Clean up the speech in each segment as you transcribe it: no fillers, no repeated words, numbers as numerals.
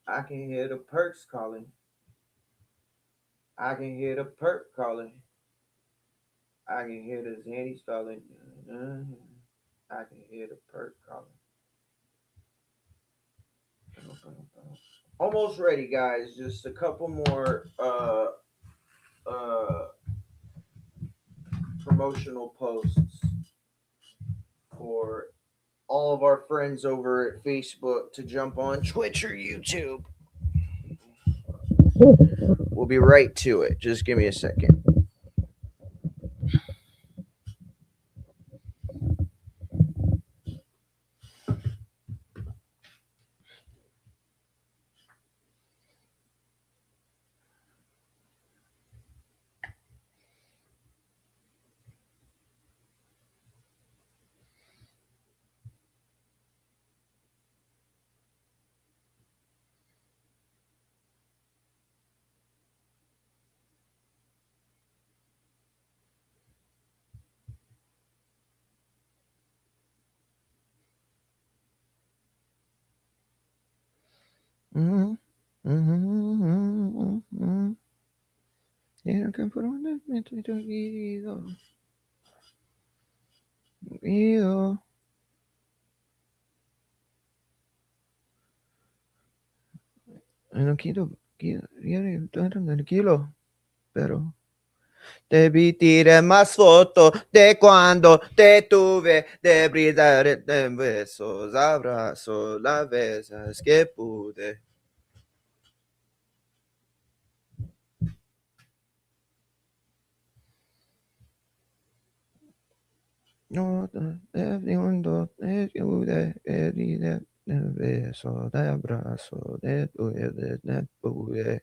I can hear the perks calling. I can hear the perk calling. I can hear the Zanny stalling. I can hear the perk calling. Almost ready, guys. Just a couple more uh promotional posts for all of our friends over at Facebook to jump on Twitch or YouTube. We'll be right to it. Just give me a second. Mm-hmm. Mm-hmm. Mm-hmm. Yeah, I can put on that mental ego. No quiero, pero debí tirar más fotos de cuando te tuve, de brindar de besos, abrazos, las veces que pude. No, de mundo, de pude, de besos, de abrazos, de tuve, de pude.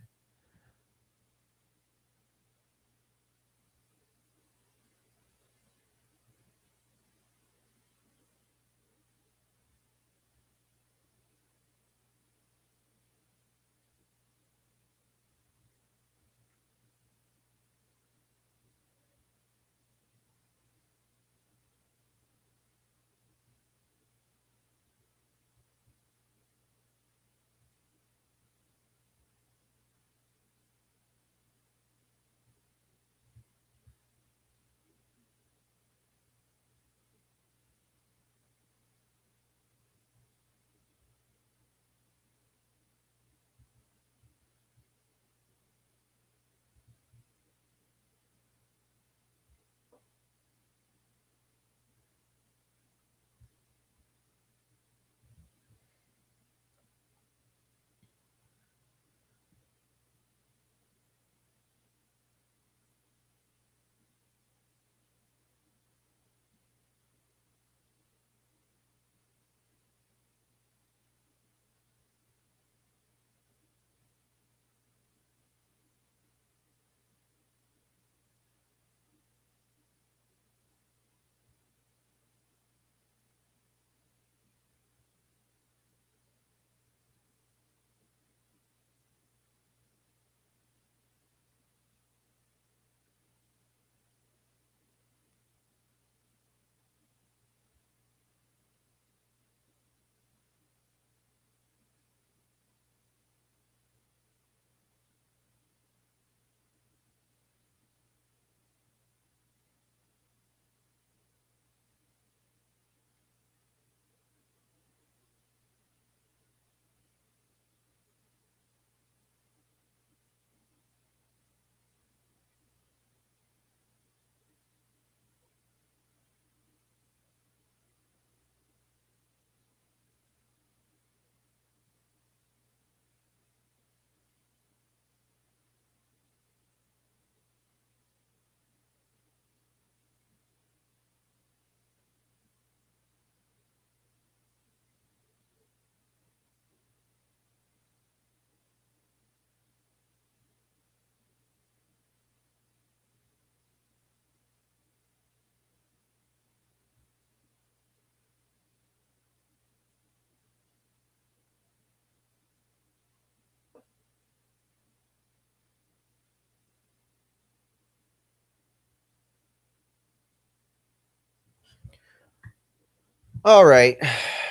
All right,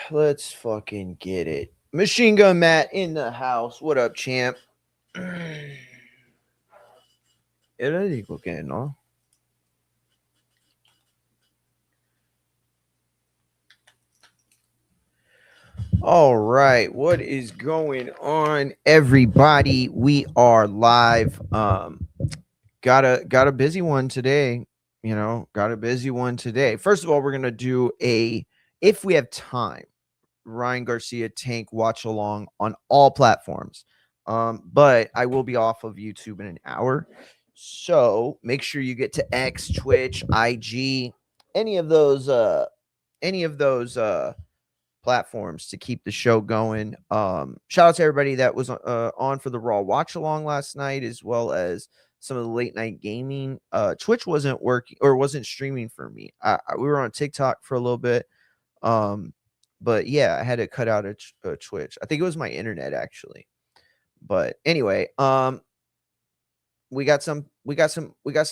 let's fucking get it. Machine Gun Matt in the house. What up, champ? Era dico che no. All right, what is going on, everybody? We are live. Got a busy one today. Got a busy one today. First of all, we're gonna do if we have time, Ryan Garcia Tank watch along on all platforms. But I will be off of YouTube in an hour. So make sure you get to X, Twitch, IG, any of those platforms to keep the show going. Shout out to everybody that was on for the Raw watch along last night, as well as some of the late night gaming. Twitch wasn't working or wasn't streaming for me. We were on TikTok for a little bit. But yeah, I had to cut out a Twitch. I think it was my internet actually. But anyway, we got some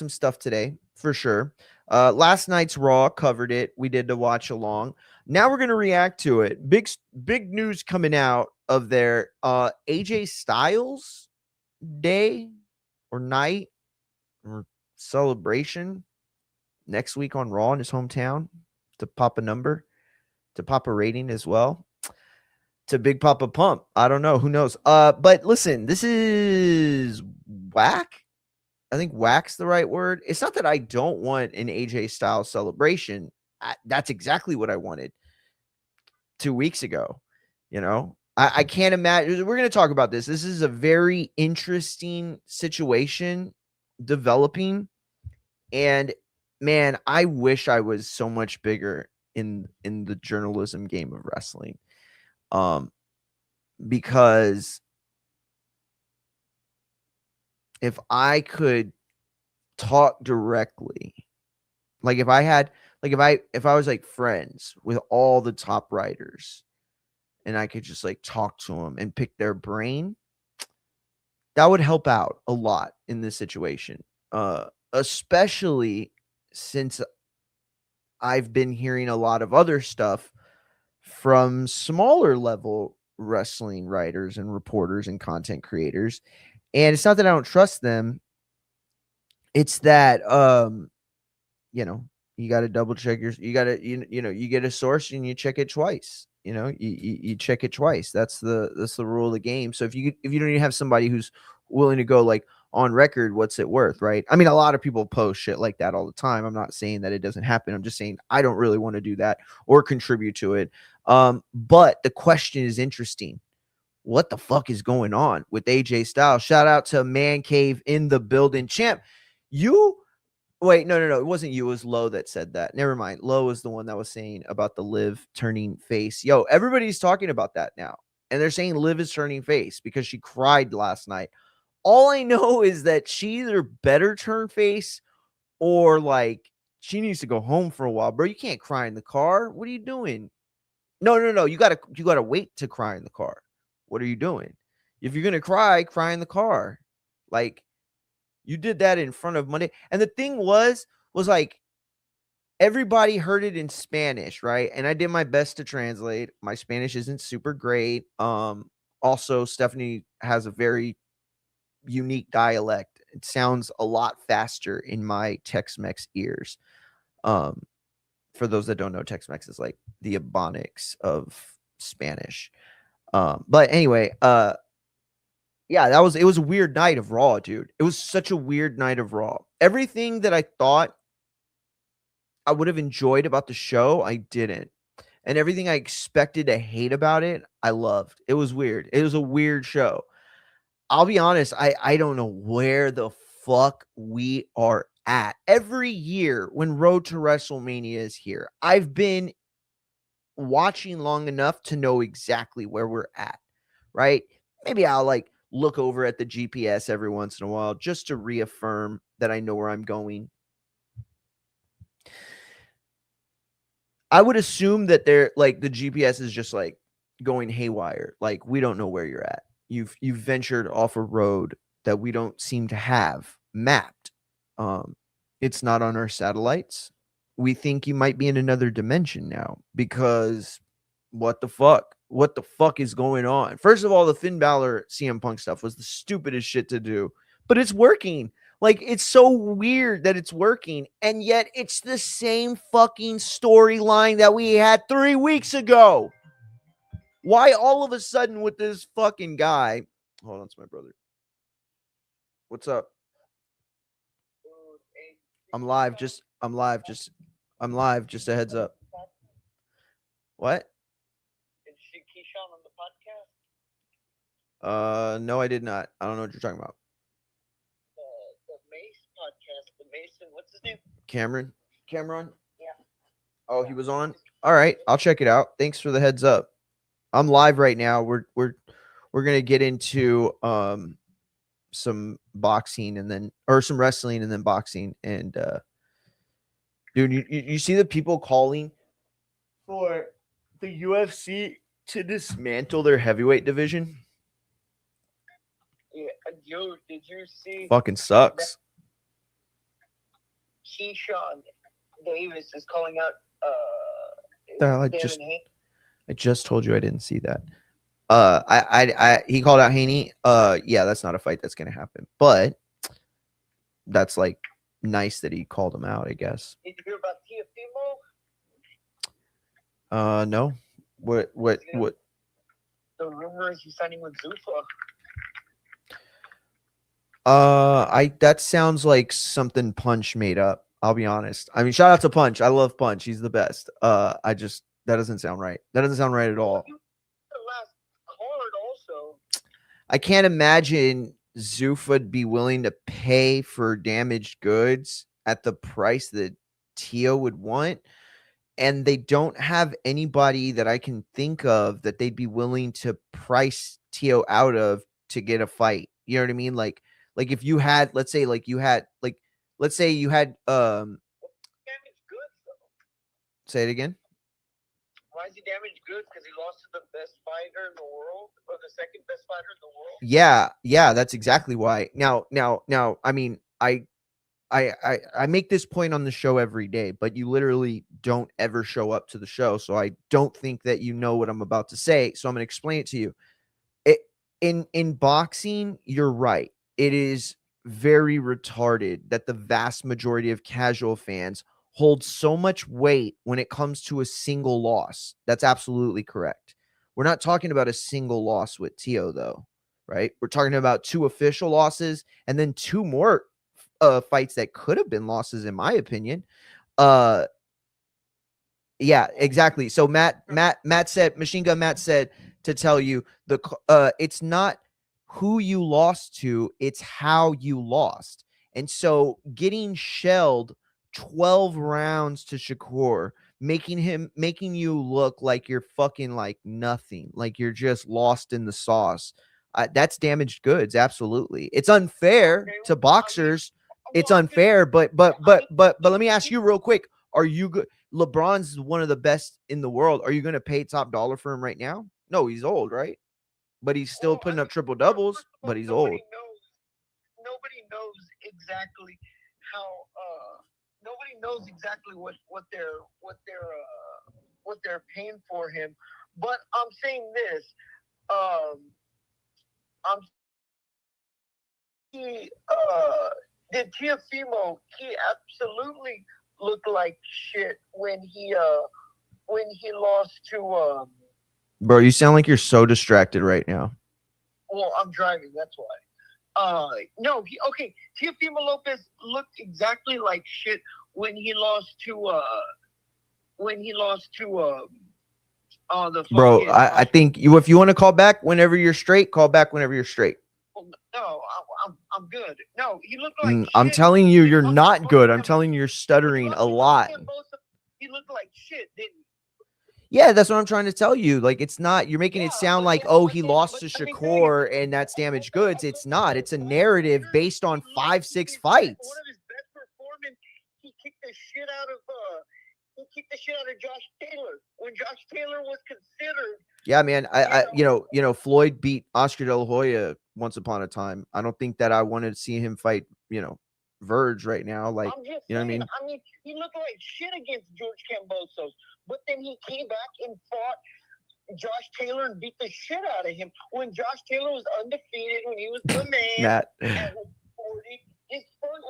stuff today for sure. Last night's Raw covered it. We did the watch along. Now we're gonna react to it. Big news coming out of their AJ Styles day or night or celebration next week on Raw in his hometown to pop a number, to pop a rating as well, to Big Papa Pump. I don't know. Who knows? But listen, this is whack. I think whack's the right word. It's not that I don't want an AJ Styles celebration. That's exactly what I wanted 2 weeks ago. I can't imagine. We're going to talk about this. This is a very interesting situation developing. And man, I wish I was so much bigger in the journalism game of wrestling. Because if I could talk directly, like if I was like friends with all the top writers and I could just like talk to them and pick their brain, that would help out a lot in this situation. Especially since I've been hearing a lot of other stuff from smaller level wrestling writers and reporters and content creators. And it's not that I don't trust them. It's that, you got to double check you get a source and you check it twice. You check it twice. That's the rule of the game. So if you don't even have somebody who's willing to go like on record, what's it worth, right? I mean, a lot of people post shit like that all the time. I'm not saying that it doesn't happen. I'm just saying I don't really want to do that or contribute to it. But the question is interesting. What the fuck is going on with AJ Styles? Shout out to Man Cave in the building. Champ, wait, no. It wasn't you. It was Lowe that said that. Never mind. Lowe was the one that was saying about the Liv turning face. Yo, everybody's talking about that now. And they're saying Liv is turning face because she cried last night. All I know is that she either better turn face or like she needs to go home for a while. Bro, you can't cry in the car. What are you doing? No. You gotta wait to cry in the car. What are you doing? If you're gonna cry in the car. Like, you did that in front of Monday. And the thing was like everybody heard it in Spanish, right? And I did my best to translate. My Spanish isn't super great. Also, Stephanie has a very unique dialect. It sounds a lot faster in my Tex-Mex ears. For those that don't know, Tex-Mex is like the Ebonics of Spanish. But anyway, yeah, it was a weird night of Raw, dude. It was such a weird night of Raw. Everything that I thought I would have enjoyed about the show, I didn't. And everything I expected to hate about it, I loved. It was weird. It was a weird show. I'll be honest, I don't know where the fuck we are at. Every year when Road to WrestleMania is here, I've been watching long enough to know exactly where we're at, right? Maybe I'll like look over at the GPS every once in a while just to reaffirm that I know where I'm going. I would assume that they're like the GPS is just like going haywire. Like, we don't know where you're at. You've ventured off a road that we don't seem to have mapped. It's not on our satellites. We think you might be in another dimension now because what the fuck? what the fuck is going on. First of all, the Finn Balor CM Punk stuff was the stupidest shit to do, but it's working. Like, it's so weird that it's working, and yet it's the same fucking storyline that we had 3 weeks ago. Why all of a sudden with this fucking guy? Hold on, it's my brother. What's up? I'm live. Just a heads up. What? Did you see Keyshawn on the podcast? No, I did not. I don't know what you're talking about. The Mace podcast. The Mason, what's his name? Cameron? Yeah. Oh, he was on? All right, I'll check it out. Thanks for the heads up. I'm live right now. We're gonna get into some boxing and then some wrestling and then boxing. And dude, you see the people calling for the UFC to dismantle their heavyweight division? Yeah, dude, did you see? Fucking sucks. Keyshawn Davis is calling out. I just told you I didn't see that. He called out Haney. Yeah, that's not a fight that's gonna happen, but that's like nice that he called him out, I guess. Did you hear about Teofimo? No. What? The rumor is he's signing with Zuffa. That sounds like something Punch made up. I'll be honest. I mean, shout out to Punch. I love Punch. He's the best. That doesn't sound right. That doesn't sound right at all. The last card also. I can't imagine Zuffa would be willing to pay for damaged goods at the price that Tio would want. And they don't have anybody that I can think of that they'd be willing to price Tio out of to get a fight. You know what I mean? Like if you had, let's say you had damaged goods though. Say it again. Why is he damaged goods? Because he lost to the best fighter in the world, or the second best fighter in the world. Yeah, that's exactly why. Now, I mean, I make this point on the show every day, but you literally don't ever show up to the show, so I don't think that you know what I'm about to say. So I'm gonna explain it to you. In boxing, you're right. It is very retarded that the vast majority of casual fans hold so much weight when it comes to a single loss. That's absolutely correct. We're not talking about a single loss with Tio, though, right? We're talking about 2 official losses and then 2 more fights that could have been losses, in my opinion. Yeah, exactly. So Matt said, Machine Gun Matt said to tell you it's not who you lost to, it's how you lost. And so getting shelled 12 rounds to Shakur, making you look like you're fucking like nothing, like you're just lost in the sauce. That's damaged goods. Absolutely. It's unfair to boxers. It's unfair, but let me ask you real quick. Are you good? LeBron's one of the best in the world. Are you going to pay top dollar for him right now? No, he's old, right? But he's still putting up triple doubles, but he's old. Nobody knows exactly how nobody knows exactly what they're paying for him. But I'm saying this. Did Teofimo, he absolutely looked like shit when he lost to Bro, you sound like you're so distracted right now. Well, I'm driving, that's why. No, Teofimo Lopez looked exactly like shit when he lost to the Bro, I think if you want to call back whenever you're straight, call back whenever you're straight. No, I'm good. No, he looked like shit. I'm telling you, you're not good. I'm telling you, you're stuttering a lot. He looked like shit, didn't he? Yeah, that's what I'm trying to tell you. Like, it's not, you're making it sound like, oh, he lost to Shakur and that's damaged goods. It's not. It's a narrative based on 5-6 fights. One of his best performances, he kicked the shit out of Josh Taylor when Josh Taylor was considered. Yeah, man. Floyd beat Oscar De La Hoya once upon a time. I don't think that I wanted to see him fight, Verge right now. Like, you know what I mean? I mean, he looked like shit against George Kambosos, but then he came back and fought Josh Taylor and beat the shit out of him. When Josh Taylor was undefeated, when he was the man Matt. at 140,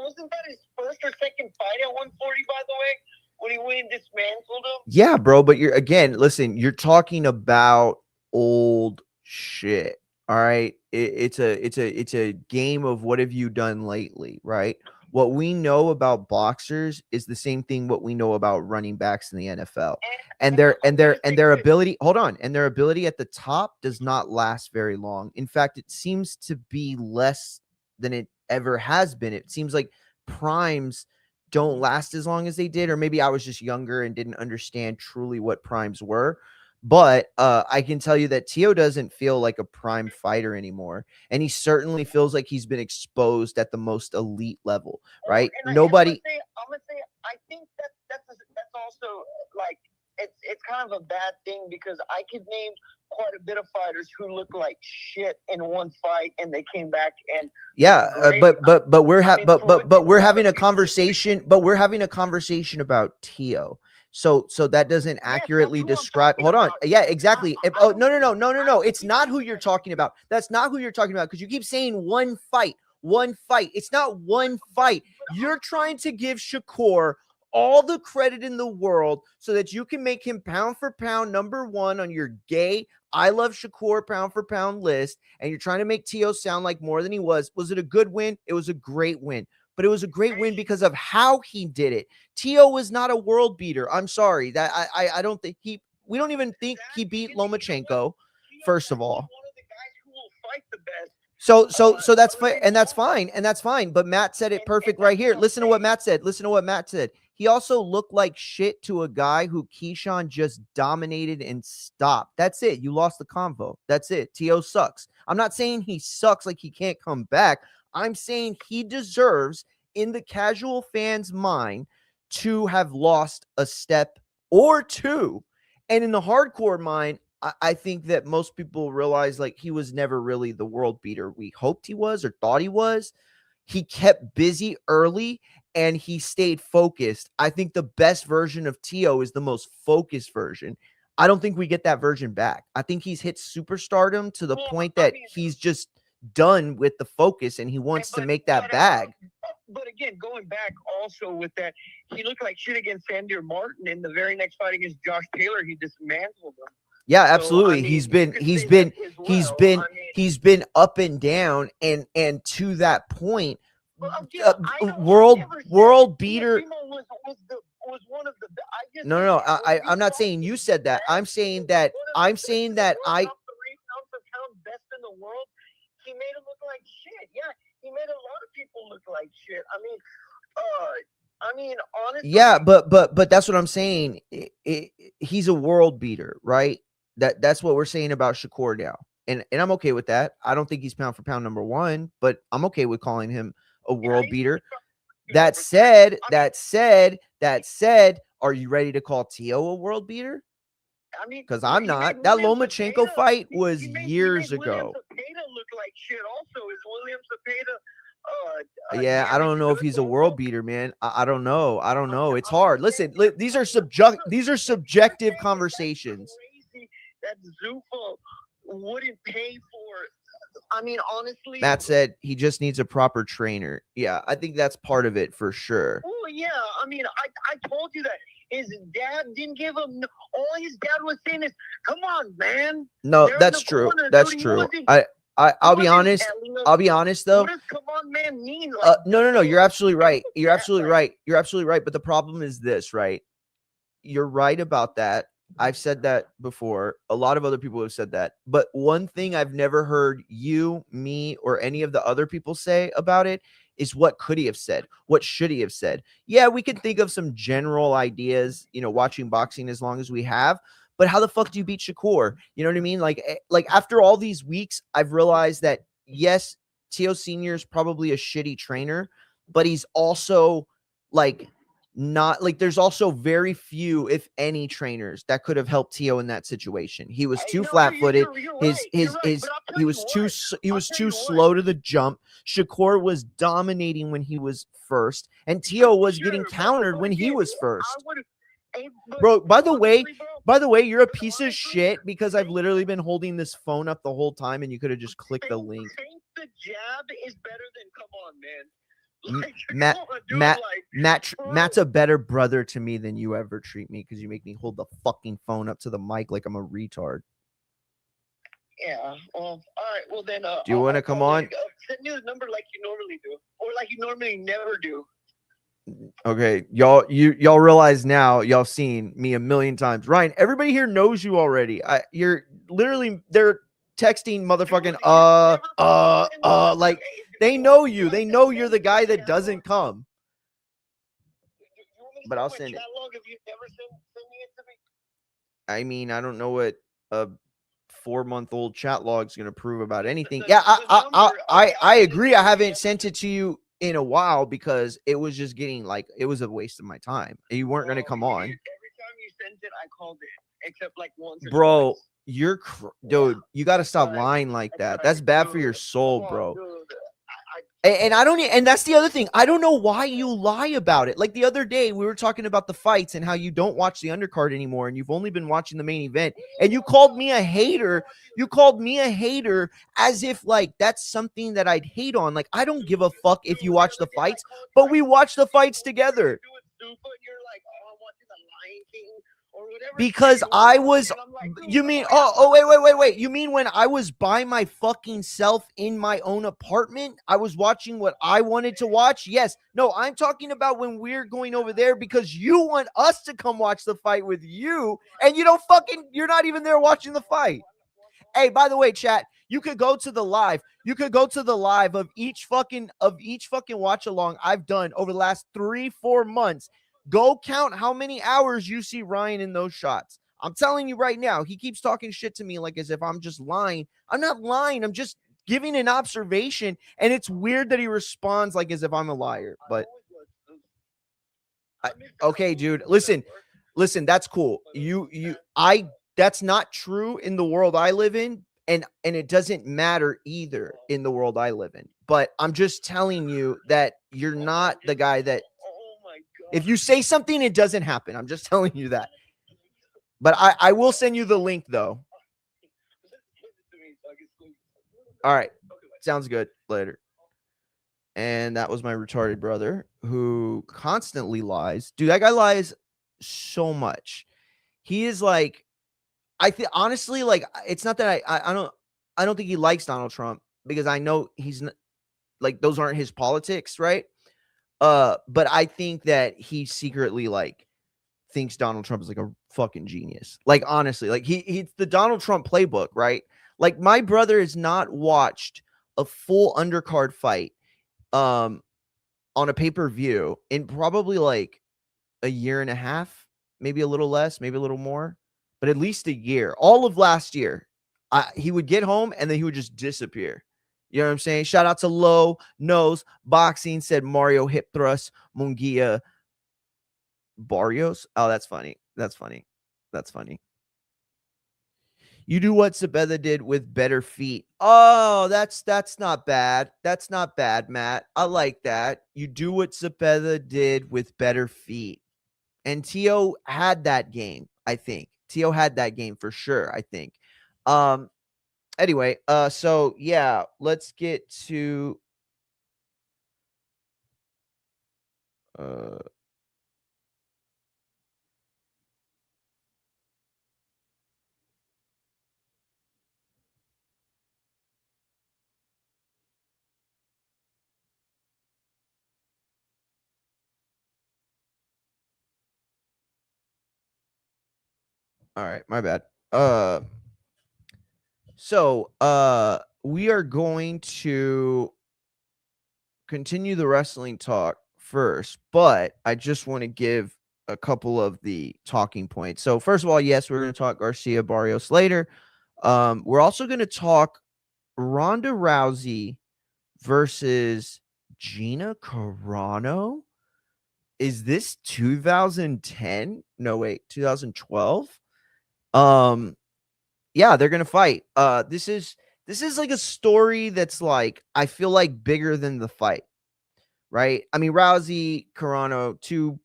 wasn't that his first or second fight at 140, by the way? When he went and dismantled him? Yeah, bro, but you're talking about old shit. All right. It's a game of what have you done lately, right? What we know about boxers is the same thing what we know about running backs in the NFL. And their ability, hold on, and their ability at the top does not last very long. In fact, it seems to be less than it ever has been. It seems like primes don't last as long as they did, or maybe I was just younger and didn't understand truly what primes were. But I can tell you that Tio doesn't feel like a prime fighter anymore, and he certainly feels like he's been exposed at the most elite level, right? Nobody. I'm gonna say, I think that's also like it's kind of a bad thing because I could name quite a bit of fighters who look like shit in one fight and they came back and but we're having a conversation. But we're having a conversation about Tio. So that doesn't accurately describe. Hold on. Yeah, exactly. No. It's not who you're talking about. That's not who you're talking about because you keep saying one fight. One fight. It's not one fight. You're trying to give Shakur all the credit in the world so that you can make him pound for pound number one on your gay I love Shakur pound for pound list, and you're trying to make Tio sound like more than he was. Was it a good win? It was a great win, but it was a great win because of how he did it. Tio was not a world beater. I'm sorry that I don't think we don't even think he beat Lomachenko, first of all. One of the guys who will fight the best. So that's fine, and that's fine. But Matt said it perfect right here. Listen to what Matt said. He also looked like shit to a guy who Keyshawn just dominated and stopped. That's it. You lost the convo. That's it. Tio sucks. I'm not saying he sucks like he can't come back. I'm saying he deserves, in the casual fan's mind, to have lost a step or two. And in the hardcore mind, I think that most people realize like he was never really the world beater we hoped he was or thought he was. He kept busy early and he stayed focused. I think the best version of Tio is the most focused version. I don't think we get that version back. I think he's hit superstardom to the point that he's just done with the focus and he wants to make that bag. But again, going back also with that, he looked like shit against Sandy Martin. In the very next fight against Josh Taylor, he dismantled him. Yeah, absolutely. So, he's been up and down, and to that point, world beater. Was one of the. No. I'm not saying you said that. I'm saying that I. Best in the world. He made him look like shit. Yeah, he made a lot of people look like shit. I mean, honestly. Yeah, but that's what I'm saying. He's a world beater, right? That's what we're saying about Shakur now. And I'm okay with that. I don't think he's pound for pound number one, but I'm okay with calling him a world beater. That said, are you ready to call Tio a world beater? I mean, because I'm not. That Lomachenko fight was years ago. William look like shit. Also, is William Zepeda? Yeah, I don't know if he's a world beater, man. I don't know. It's hard. Listen, these are subjective conversations. Crazy that Zuffa wouldn't pay for. I mean, honestly, Matt said he just needs a proper trainer. Yeah, I think that's part of it for sure. Oh yeah, I mean, I told you that his dad didn't give him. All his dad was saying is, "Come on, man." No, that's true. That's true. I'll be honest. I'll be honest though. What does "come on, man" mean? Like, no. You're absolutely right. You're absolutely right. But the problem is this, right? You're right about that. I've said that before. A lot of other people have said that. But one thing I've never heard you, me, or any of the other people say about it is what could he have said? What should he have said? Yeah, we can think of some general ideas, watching boxing as long as we have. But how the fuck do you beat Shakur? You know what I mean? Like after all these weeks, I've realized that, yes, Tio Sr. is probably a shitty trainer, but he's also not like there's also very few, if any, trainers that could have helped Tio in that situation. He was too flat-footed. He was too slow to the jump. Shakur was dominating when he was first, and Tio was getting countered when he was first. Bro, by the way, By the way, you're a piece of shit because I've literally been holding this phone up the whole time and you could have just clicked the link. Think the jab is better than come on, man. Like, Matt, come on, dude, Matt, like, Matt's a better brother to me than you ever treat me because you make me hold the fucking phone up to the mic like I'm a retard. Yeah. Well, all right. Well, then. Do you want to come on? Send me the number like you normally do, or like you normally never do. Okay, y'all realize now, y'all seen me a million times. Ryan, everybody here knows you already. You're literally, they're texting motherfucking like they know you. They know you're the guy that doesn't come. But I'll send it. I mean, I don't know what a 4-month-old chat log is going to prove about anything. Yeah, I agree. I haven't sent it to you in a while because it was just getting like, it was a waste of my time. You weren't going to come on. Every time you sent it, I called it, except like once. Bro, you're dude, you got to stop lying like that. That's bad for your soul, bro. And I don't, and that's the other thing. I don't know why you lie about it. Like the other day, we were talking about the fights and how you don't watch the undercard anymore, and you've only been watching the main event. And you called me a hater. You called me a hater as if like that's something that I'd hate on. Like I don't give a fuck if you watch the fights, but we watch the fights together. Because I was, you mean, wait. You mean when I was by my fucking self in my own apartment, I was watching what I wanted to watch? Yes. No, I'm talking about when we're going over there because you want us to come watch the fight with you and you don't fucking, you're not even there watching the fight. Hey, by the way, chat, you could go to the live. You could go to the live of each fucking watch along I've done over the last 3-4 months. Go count how many hours you see Ryan in those shots. I'm telling you right now, he keeps talking shit to me like as if I'm just lying. I'm not lying. I'm just giving an observation, and it's weird that he responds like as if I'm a liar. But okay, dude, listen, that's cool. That's not true in the world I live in, and it doesn't matter either in the world I live in. But I'm just telling you that you're not the guy that. If you say something, it doesn't happen. I'm just telling you that. But I will send you the link, though. All right. Sounds good. Later. And that was my retarded brother who constantly lies. Dude, that guy lies so much. He is like, I think, honestly, like, it's not that I don't think he likes Donald Trump because I know he's not, like, those aren't his politics, right? But I think that he secretly like thinks Donald Trump is like a fucking genius. Like honestly, like he's the Donald Trump playbook, right? Like my brother has not watched a full undercard fight on a pay-per-view in probably like a year and a half, maybe a little less, maybe a little more, but at least a year. All of last year, he would get home and then he would just disappear. You know what I'm saying? Shout out to Low Nose Boxing, said Mario hip thrust Munguia Barrios. Oh, that's funny. That's funny. That's funny. You do what Sabella did with better feet. Oh, that's not bad. That's not bad, Matt. I like that. You do what Sabella did with better feet. And Tio had that game, I think. Tio had that game for sure, I think. Anyway, so yeah, let's get to all right, my bad. So we are going to continue the wrestling talk first, but I just want to give a couple of the talking points. So first of all, yes, we're going to talk Garcia Barrios later. We're also going to talk Ronda Rousey versus Gina Carano. Is this 2010? No, wait, 2012. Yeah, they're gonna fight. This is like a story that's like I feel like bigger than the fight, right? I mean, Rousey, Carano, two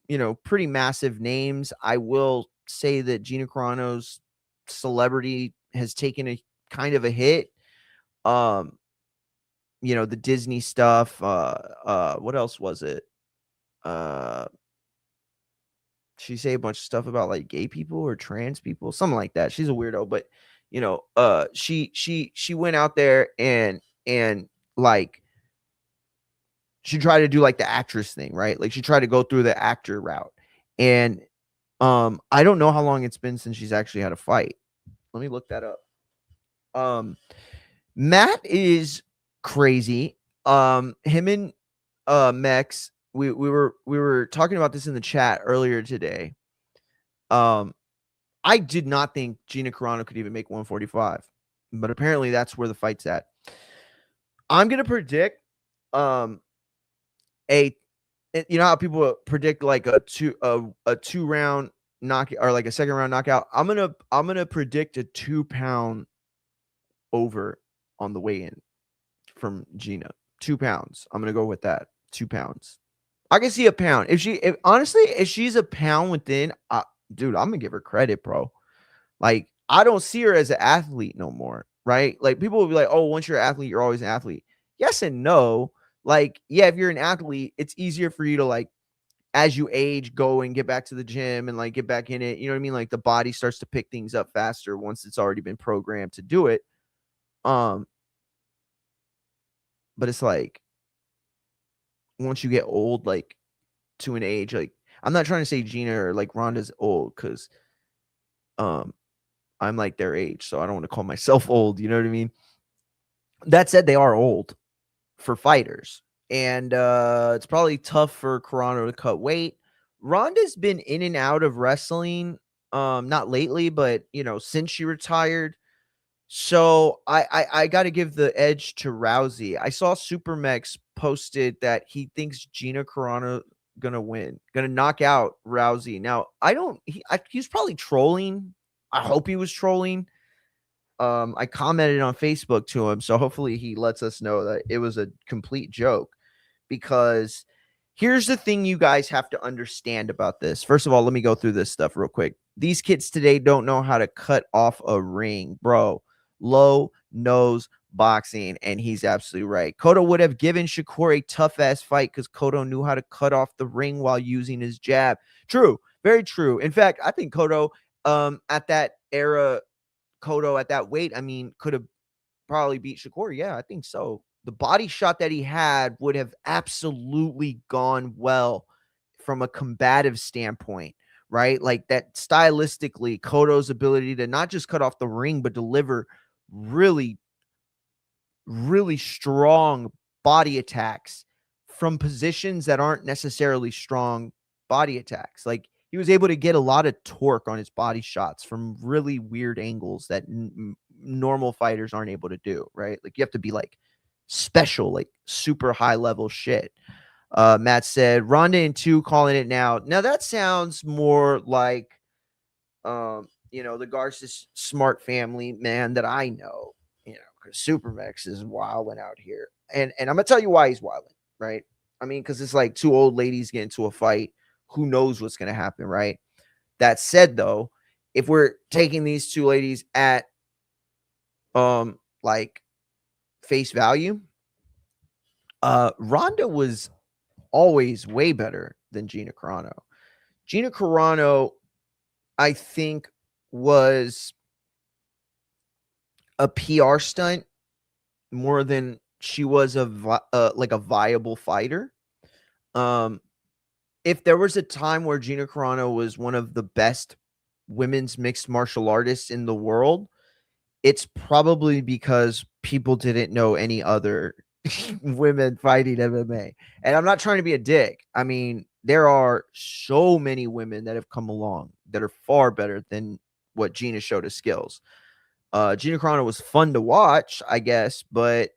pretty massive names. I will say that Gina Carano's celebrity has taken a kind of a hit. The Disney stuff. What else was it? She say a bunch of stuff about like gay people or trans people, something like that. She's a weirdo, but she went out there and like she tried to do like the actress thing, right? Like she tried to go through the actor route. And I don't know how long it's been since she's actually had a fight. Let me look that up. Matt is crazy. Him and Mex, we were talking about this in the chat earlier today. I did not think Gina Carano could even make 145, but apparently that's where the fight's at. I'm gonna predict you know how people predict like a two round knockout or like a second round knockout. I'm gonna predict a 2-pound over on the weigh in from Gina. 2 pounds. I'm gonna go with that. 2 pounds. I can see a pound. If she's a pound within, dude, I'm gonna give her credit, bro. Like, I don't see her as an athlete no more, right? Like, people will be like, oh, once you're an athlete, you're always an athlete. Yes and no. Like, yeah, if you're an athlete, it's easier for you to, like, as you age, go and get back to the gym and, like, get back in it. You know what I mean? Like, the body starts to pick things up faster once it's already been programmed to do it. But it's like, once you get old, like, to an age, like, I'm not trying to say Gina or, like, Ronda's old because, I'm like their age, so I don't want to call myself old. You know what I mean? That said, they are old for fighters, and it's probably tough for Carano to cut weight. Ronda's been in and out of wrestling, not lately, but since she retired. So I got to give the edge to Rousey. I saw Supermex posted that he thinks Gina Carano gonna knock out Rousey. Now he's probably trolling. I hope he was trolling. I commented on Facebook to him, so hopefully he lets us know that it was a complete joke. Because here's the thing you guys have to understand about this. First of all, let me go through this stuff real quick. These kids today don't know how to cut off a ring, bro. Low nose boxing, and he's absolutely right. Cotto would have given Shakur a tough ass fight because Cotto knew how to cut off the ring while using his jab. True, very true. In fact, I think Cotto, at that era, Cotto at that weight, I mean, could have probably beat Shakur. Yeah, I think so. The body shot that he had would have absolutely gone well from a combative standpoint, right? Like that stylistically, Cotto's ability to not just cut off the ring, but deliver really, really strong body attacks from positions that aren't necessarily strong body attacks. Like he was able to get a lot of torque on his body shots from really weird angles that normal fighters aren't able to do, right? Like you have to be like special, like super high level shit. Matt said Ronda in 2 calling it now. Now that sounds more like the Garcia Smart family man that I know, because Supermex is wilding out here. And I'm gonna tell you why he's wilding, right? I mean, because it's like 2 old ladies get into a fight. Who knows what's gonna happen, right? That said, though, if we're taking these 2 ladies at like face value, Ronda was always way better than Gina Carano. Gina Carano, I think, was a PR stunt more than she was like a viable fighter. If there was a time where Gina Carano was one of the best women's mixed martial artists in the world, it's probably because people didn't know any other women fighting MMA. And I'm not trying to be a dick. I mean, there are so many women that have come along that are far better than what Gina showed as skills. Gina Carano was fun to watch, I guess, but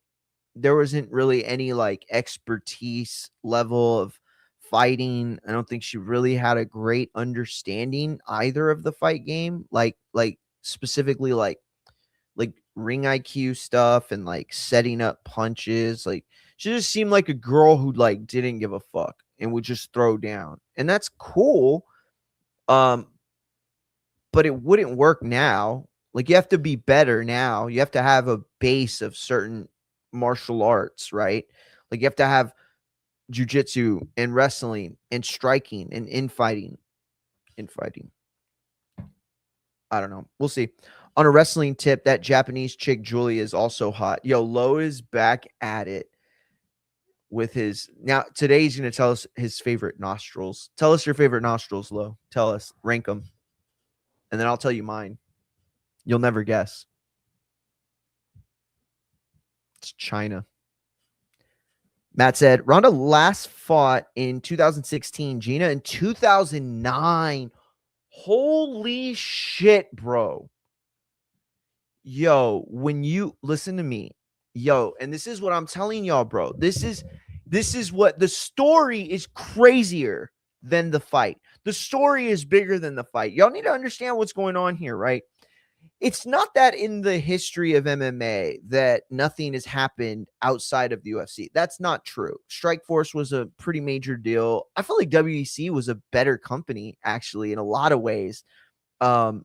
there wasn't really any like expertise level of fighting. I don't think she really had a great understanding either of the fight game, like specifically like ring IQ stuff and like setting up punches. Like she just seemed like a girl who like didn't give a fuck and would just throw down. And that's cool. but it wouldn't work now. Like, you have to be better now. You have to have a base of certain martial arts, right? Like, you have to have jiu-jitsu and wrestling and striking and infighting. I don't know. We'll see. On a wrestling tip, that Japanese chick Julia is also hot. Yo, Lo is back at it with his. Now, today he's going to tell us his favorite nostrils. Tell us your favorite nostrils, Lo. Tell us. Rank them. And then I'll tell you mine. You'll never guess. It's China. Matt said, Ronda last fought in 2016. Gina in 2009. Holy shit, bro. Yo, when you listen to me, yo, and this is what I'm telling y'all, bro. This is what the story is crazier than the fight. The story is bigger than the fight. Y'all need to understand what's going on here, right? It's not that in the history of MMA that nothing has happened outside of the UFC. That's not true. Strikeforce was a pretty major deal. I feel like WEC was a better company, actually, in a lot of ways.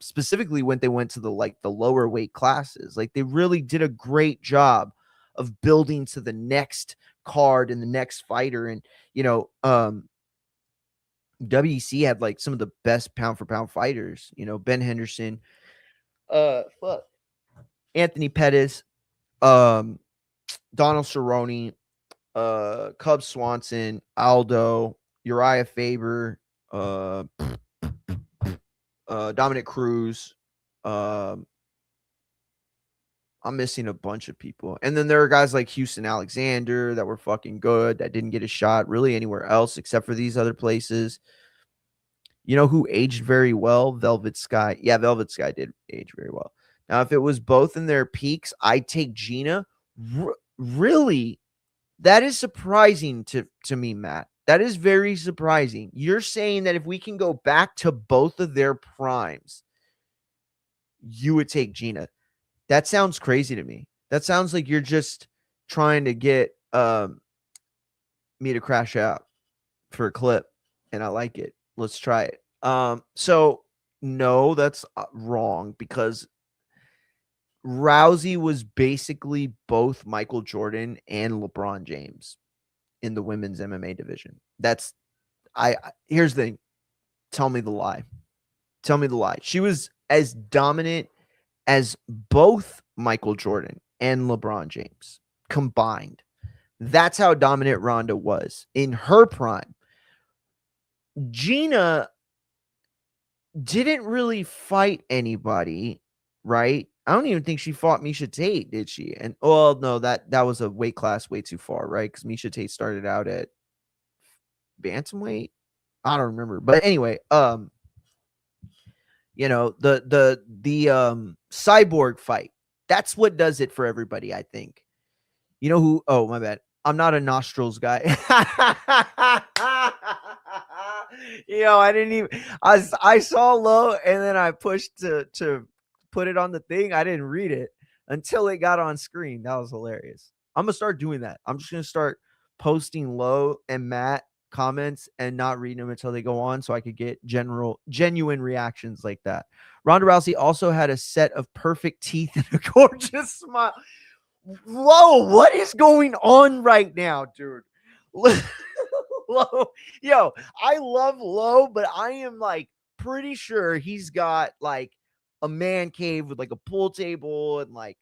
Specifically when they went to the lower weight classes. Like, they really did a great job of building to the next card and the next fighter. And, WEC had like some of the best pound for pound fighters, Ben Henderson, Anthony Pettis, Donald Cerrone, Cub Swanson, Aldo, Uriah Faber, Dominic Cruz. I'm missing a bunch of people. And then there are guys like Houston Alexander that were fucking good, that didn't get a shot really anywhere else except for these other places. You know who aged very well? Velvet Sky. Yeah, Velvet Sky did age very well. Now, if it was both in their peaks, I'd take Gina. Really? That is surprising to me, Matt. That is very surprising. You're saying that if we can go back to both of their primes, you would take Gina. That sounds crazy to me. That sounds like you're just trying to get me to crash out for a clip, and I like it. Let's try it. So no, that's wrong, because Rousey was basically both Michael Jordan and LeBron James in the women's MMA division. Here's the thing. Tell me the lie. Tell me the lie. She was as dominant as both Michael Jordan and LeBron James combined. That's how dominant Ronda was in her prime. Gina didn't really fight anybody, right? I don't even think she fought Miesha Tate, did she? And no, that was a weight class way too far, right? Because Miesha Tate started out at bantamweight. I don't remember, but anyway, the cyborg fight. That's what does it for everybody, I think. You know who? Oh, my bad. I'm not a nostrils guy. I didn't even. I saw low, and then I pushed to put it on the thing. I didn't read it until it got on screen. That was hilarious. I'm gonna start doing that. I'm just gonna start posting Low and Matt comments and not reading them until they go on, so I could get genuine reactions like that. Ronda Rousey also had a set of perfect teeth and a gorgeous smile. Whoa, what is going on right now, dude? Low, yo, I love Low, but I am like pretty sure he's got like a man cave with like a pool table and like,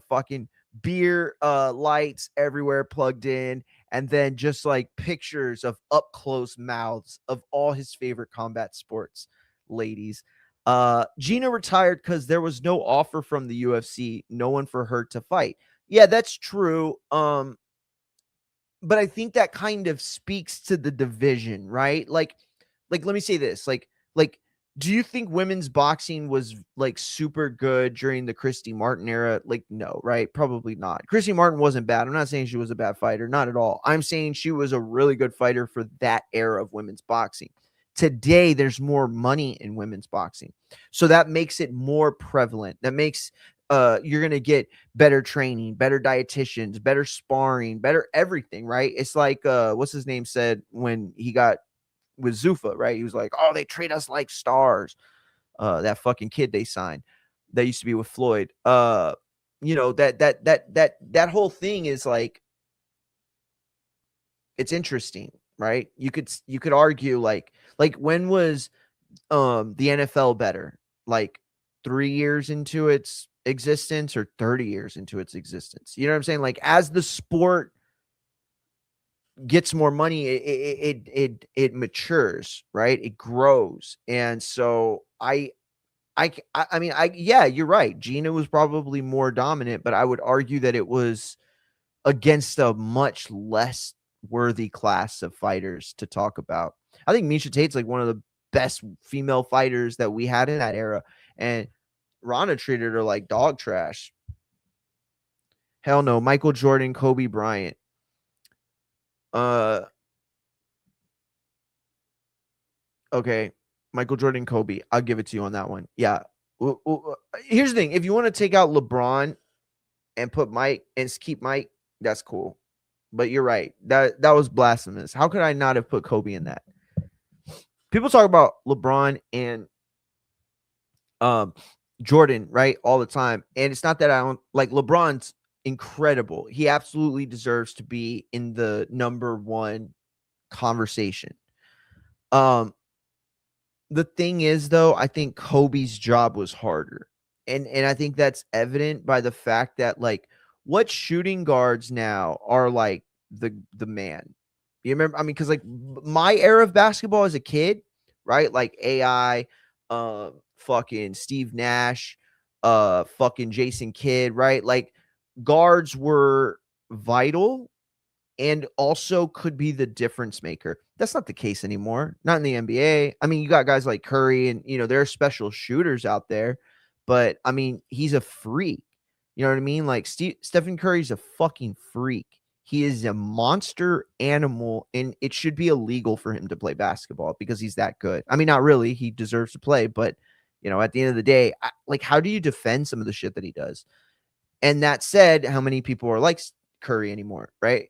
fucking beer lights everywhere plugged in, and then just like pictures of up close mouths of all his favorite combat sports ladies. Gina retired because there was no offer from the UFC, no one for her to fight. Yeah, that's true. But I think that kind of speaks to the division, right? Like let me say this. Like, do you think women's boxing was like super good during the Christy Martin era? Like, no, right? Probably not. Christy Martin wasn't bad. I'm not saying she was a bad fighter, not at all. I'm saying she was a really good fighter for that era of women's boxing. Today, there's more money in women's boxing, so that makes it more prevalent. That makes you're going to get better training, better dietitians, better sparring, better everything, right? It's like, what's his name said when he got with Zuffa, right? He was like, oh, they treat us like stars. that fucking kid they signed that used to be with Floyd. That whole thing is like, it's interesting, right? You could argue like when was the NFL better? Like 3 years into its existence or 30 years into its existence? You know what I'm saying? Like, as the sport gets more money, it matures, right? It grows. And so yeah, you're right. Gina was probably more dominant, but I would argue that it was against a much less worthy class of fighters to talk about. I think Misha Tate's like one of the best female fighters that we had in that era, and Ronda treated her like dog trash. Hell no. Michael Jordan, Kobe Bryant. Okay. Michael Jordan, Kobe. I'll give it to you on that one. Yeah. Here's the thing. If you want to take out LeBron and put Mike and keep Mike, that's cool. But you're right. That was blasphemous. How could I not have put Kobe in that? People talk about LeBron and Jordan, right, all the time. And it's not that I don't like LeBron's incredible. He absolutely deserves to be in the number one conversation. The thing is, though, I think Kobe's job was harder. And I think that's evident by the fact that, like, what shooting guards now are like the man. You remember? I mean, because like my era of basketball as a kid, right? Like AI, fucking Steve Nash, fucking Jason Kidd, right? Like, guards were vital and also could be the difference maker. That's not the case anymore. Not in the NBA. I mean, you got guys like Curry, and there are special shooters out there, but I mean, he's a freak. You know what I mean? Like Stephen Curry's a fucking freak. He is a monster animal, and it should be illegal for him to play basketball because he's that good. I mean, not really. He deserves to play, but at the end of the day, like, how do you defend some of the shit that he does? And that said, how many people are like Curry anymore, right?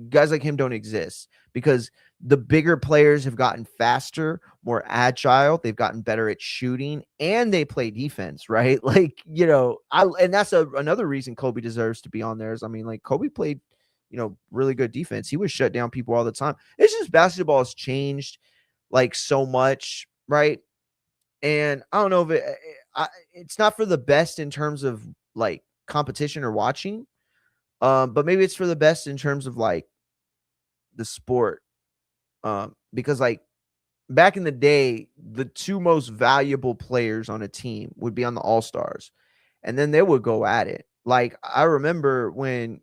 Guys like him don't exist because the bigger players have gotten faster, more agile. They've gotten better at shooting, and they play defense, right? Like, and that's another reason Kobe deserves to be on there. Is, I mean, like, Kobe played, really good defense. He would shut down people all the time. It's just basketball has changed like so much, right? And I don't know if it's not for the best in terms of like competition or watching. But maybe it's for the best in terms of like the sport. Because like back in the day, the two most valuable players on a team would be on the All-Stars, and then they would go at it. Like, I remember when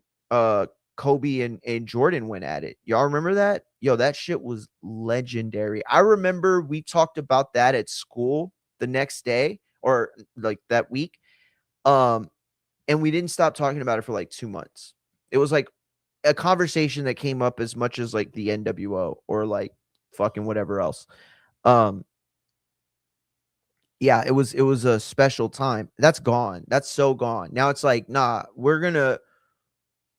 Kobe and Jordan went at it. Y'all remember that? Yo, that shit was legendary. I remember we talked about that at school the next day or like that week. And we didn't stop talking about it for like 2 months. It was like a conversation that came up as much as like the NWO or like fucking whatever else. Yeah, it was a special time. That's gone. That's so gone. Now it's like, nah, we're gonna,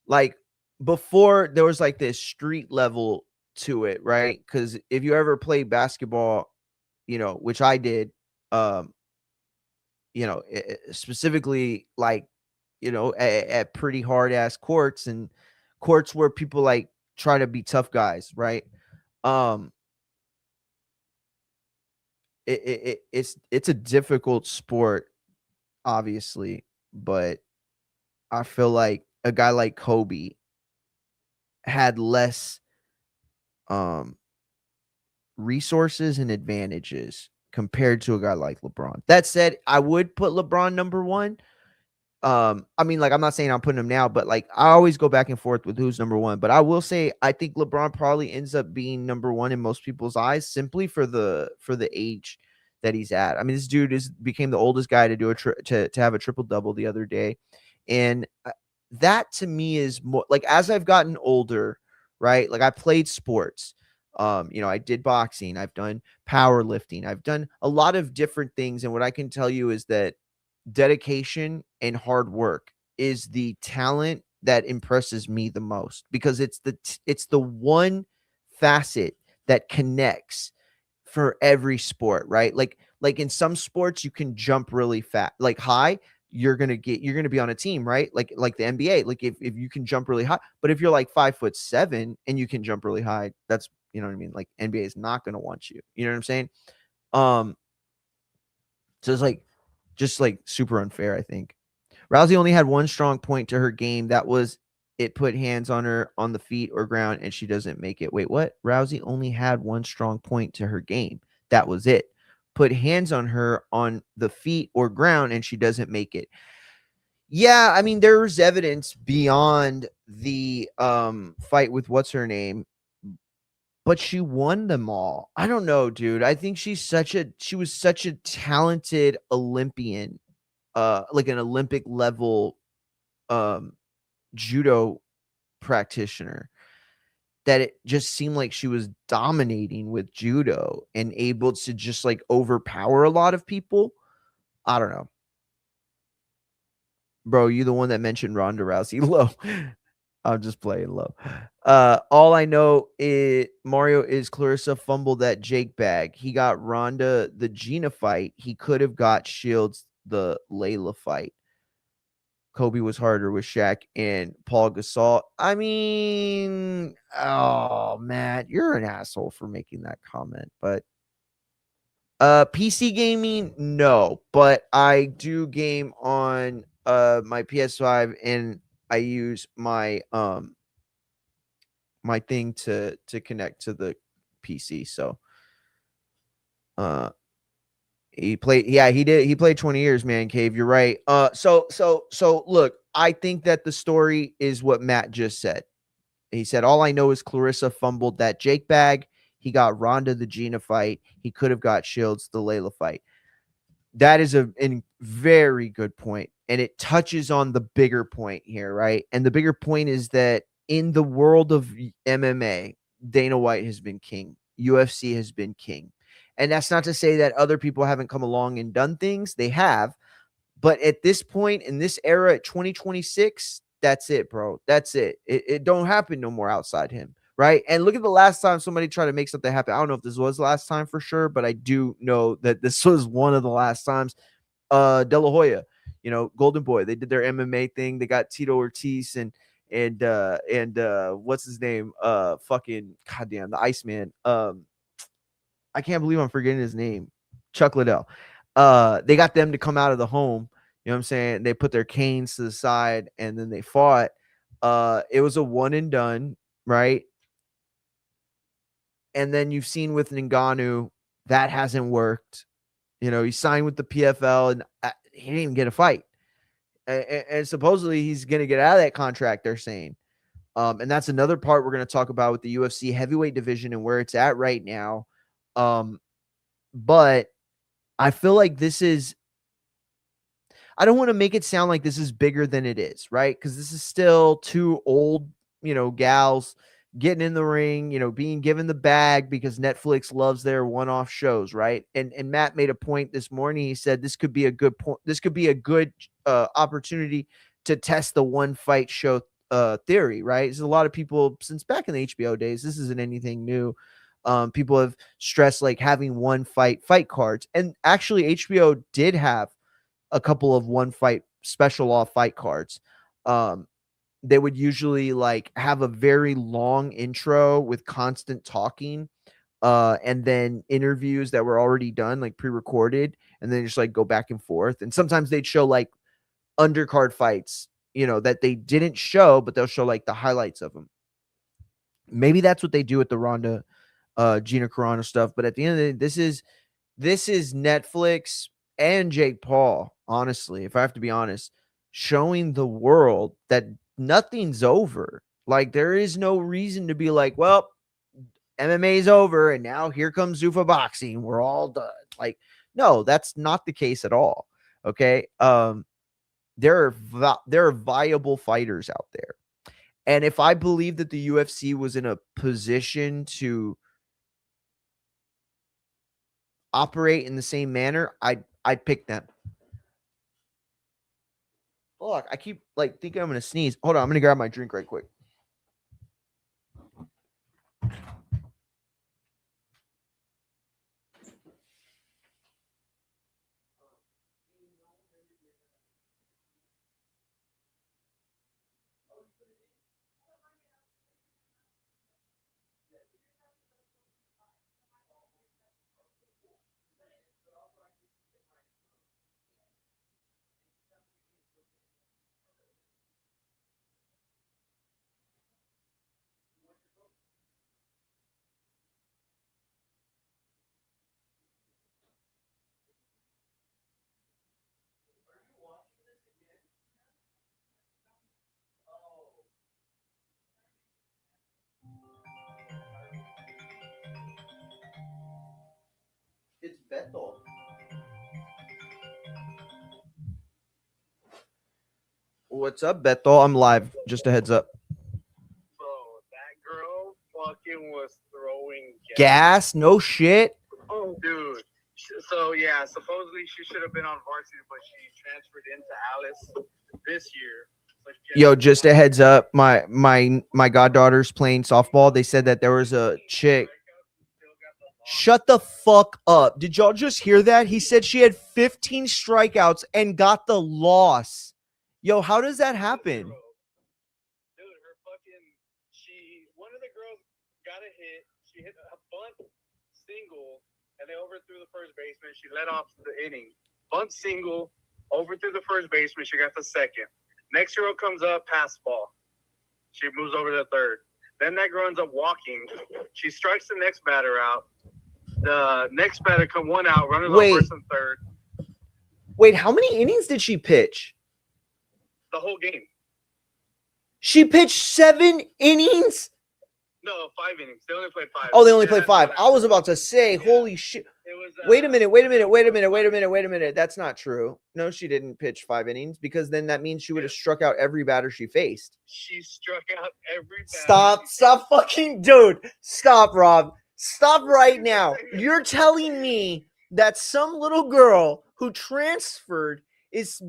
like, before there was like this street level to it, right? Because if you ever played basketball, which I did, specifically like, at pretty hard ass courts and courts where people like try to be tough guys, right? It's a difficult sport, obviously, but I feel like a guy like Kobe had less resources and advantages compared to a guy like LeBron. That said, I would put LeBron number one. I mean, like, I'm not saying I'm putting him now, but like, I always go back and forth with who's number one. But I will say, I think LeBron probably ends up being number one in most people's eyes, simply for the age that he's at. I mean, this dude became the oldest guy to do to have a triple double the other day, and that to me is more like, as I've gotten older, right? Like, I played sports. I did boxing. I've done powerlifting. I've done a lot of different things, and what I can tell you is that dedication and hard work is the talent that impresses me the most, because it's the one facet that connects for every sport, right? Like, Like in some sports, you can jump really fast, like high. You're gonna be on a team, right? Like the NBA. Like if you can jump really high, but if you're like 5'7" and you can jump really high, that's you know what I mean. Like NBA is not gonna want you. You know what I'm saying? Um, so it's like just like super unfair, I think. Rousey only had one strong point to her game. That was it put hands on her on the feet or ground and she doesn't make it. Wait, what? Rousey only had one strong point to her game. That was it. Put hands on her on the feet or ground and she doesn't make it. Yeah, I mean, there's evidence beyond the fight with what's her name, but she won them all. I don't know, dude. I think she was such a talented Olympian, like an Olympic level um judo practitioner, that it just seemed like she was dominating with judo and able to just like overpower a lot of people. I don't know. Bro, you the one that mentioned Ronda Rousey low. I'm just playing low. All I know is Mario is Clarissa fumbled that Jake bag. He got Ronda the Gina fight. He could have got Shields the Layla fight. Kobe was harder with Shaq and Paul Gasol. I mean, oh Matt, you're an asshole for making that comment. But PC gaming, no. But I do game on my PS5 and I use my my thing to connect to the PC. So he played, yeah, he did. He played 20 years, man cave. You're right. So look, I think that the story is what Matt just said. He said, all I know is Clarissa fumbled that Jake bag. He got Ronda the Gina fight. He could have got Shields the Layla fight. That is a very good point. And it touches on the bigger point here, right? And the bigger point is that in the world of MMA, Dana White has been king. UFC has been king. And that's not to say that other people haven't come along and done things. They have. But at this point in this era at 2026, that's it, bro. That's it. It don't happen no more outside him, right? And look at the last time somebody tried to make something happen. I don't know if this was the last time for sure, but I do know that this was one of the last times. De La Hoya, you know, Golden Boy. They did their MMA thing. They got Tito Ortiz and what's his name? Fucking goddamn, the Iceman. I can't believe I'm forgetting his name. Chuck Liddell. They got them to come out of the home. You know what I'm saying? They put their canes to the side and then they fought. It was a one and done, right? And then you've seen with Ngannou, that hasn't worked. You know, he signed with the PFL and he didn't even get a fight. And supposedly he's going to get out of that contract, they're saying. And that's another part we're going to talk about with the UFC heavyweight division and where it's at right now. But I feel like this is, I don't want to make it sound like this is bigger than it is, right? Because this is still two old, you know, gals getting in the ring, you know, being given the bag because Netflix loves their one-off shows, right? And Matt made a point this morning. He said this could be a good point. This could be a good opportunity to test the one fight show theory, right? There's a lot of people since back in the HBO days. This isn't anything new. People have stressed like having one fight cards, and actually HBO did have a couple of one fight special off fight cards. They would usually like have a very long intro with constant talking, and then interviews that were already done, like pre-recorded, and then just like go back and forth. And sometimes they'd show like undercard fights, you know, that they didn't show, but they'll show like the highlights of them. Maybe that's what they do with the Ronda, Gina Carano stuff. But at the end of the day, this is Netflix and Jake Paul, honestly, if I have to be honest, showing the world that nothing's over. Like, there is no reason to be like, well, MMA is over and now here comes Zuffa boxing. We're all done. Like, no, that's not the case at all. Okay. There are viable fighters out there. And if I believe that the UFC was in a position to operate in the same manner, I'd pick them. Look, I keep like thinking I'm gonna sneeze. Hold on, I'm gonna grab my drink right quick. What's up, Beto? I'm live. Just a heads up. Bro, that girl fucking was throwing Gas? No shit. Oh, dude. So yeah, supposedly she should have been on varsity, but she transferred into Alice this year. Yo, just a heads up. My goddaughter's playing softball. They said that there was a chick. Shut the fuck up. Did y'all just hear that? He said she had 15 strikeouts and got the loss. Yo, how does that happen? Dude, her fucking one of the girls got a hit. She hit a bunt single and they overthrew the first baseman. She led off the inning. Bunt single, overthrew the first baseman. She got the second. Next girl comes up, pass ball. She moves over to the third. Then that girl ends up walking. She strikes the next batter out. The next batter come one out, runners on first and third. Wait, how many innings did she pitch? The whole game. She pitched 7 innings? No, 5 innings. They only played 5. Oh, they only played 5. I was about to say, holy shit. Wait a minute. That's not true. No, she didn't pitch 5 innings because then that means she would have struck out every batter she faced. She struck out every batter. Stop fucking, dude. Stop, Rob. Stop right now. You're telling me that some little girl who transferred is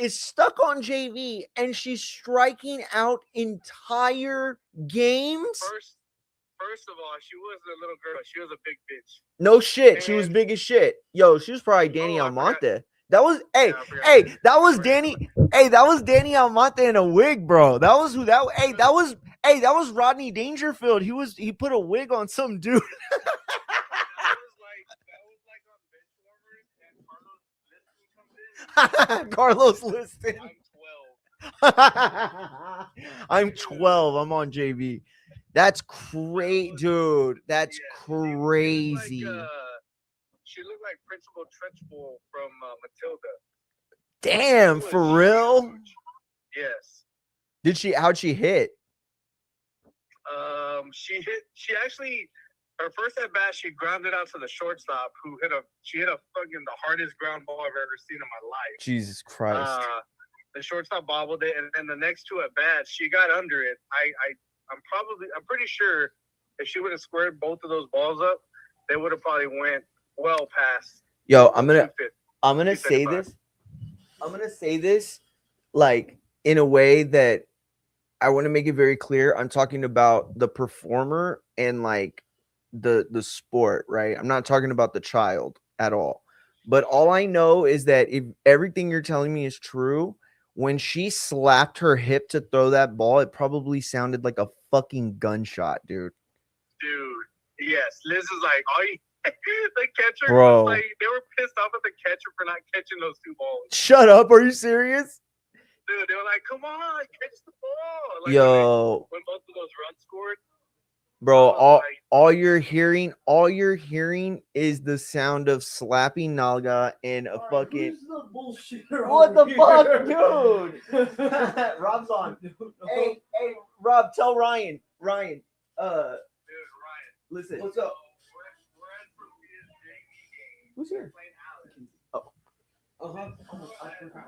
stuck on JV and she's striking out entire games? First of all, she wasn't a little girl. She was a big bitch. No shit. She was big as shit. Yo, she was probably Danny Almonte. That was that was Danny. Hey, that was Danny Almonte in a wig, bro. That was who that. That was Rodney Dangerfield. He put a wig on some dude. That was like on Bench Warmers and Carlos Liston. I'm 12. I'm 12. I'm on JV. That's crazy, dude. That's crazy. She looked like Principal Trenchbull from Matilda. Damn, for real? Yes. How'd she hit? She actually, her first at bat, she grounded out to the shortstop, she hit a fucking the hardest ground ball I've ever seen in my life. Jesus Christ. The shortstop bobbled it, and then the next 2 at bats, she got under it. I'm pretty sure if she would have squared both of those balls up, they would have probably went well past. Yo, I'm gonna say this. I'm gonna say this like in a way that I want to make it very clear. I'm talking about the performer and like the sport, right? I'm not talking about the child at all. But all I know is that if everything you're telling me is true, when she slapped her hip to throw that ball, it probably sounded like a fucking gunshot, dude. Dude, yes. Liz is like, the catcher, bro. Like, they were pissed off at the catcher for not catching those 2 balls. Shut up. Are you serious? Dude, they were like, come on, catch the ball. Like, yo. When both of those runs scored. Bro, all you're hearing is the sound of slapping Nalga and a fucking what the fuck, dude? Rob's on. Hey, Rob, tell Ryan. Dude, Ryan. Listen. What's up? We're at the Who's here? Oh. They played 5 innings.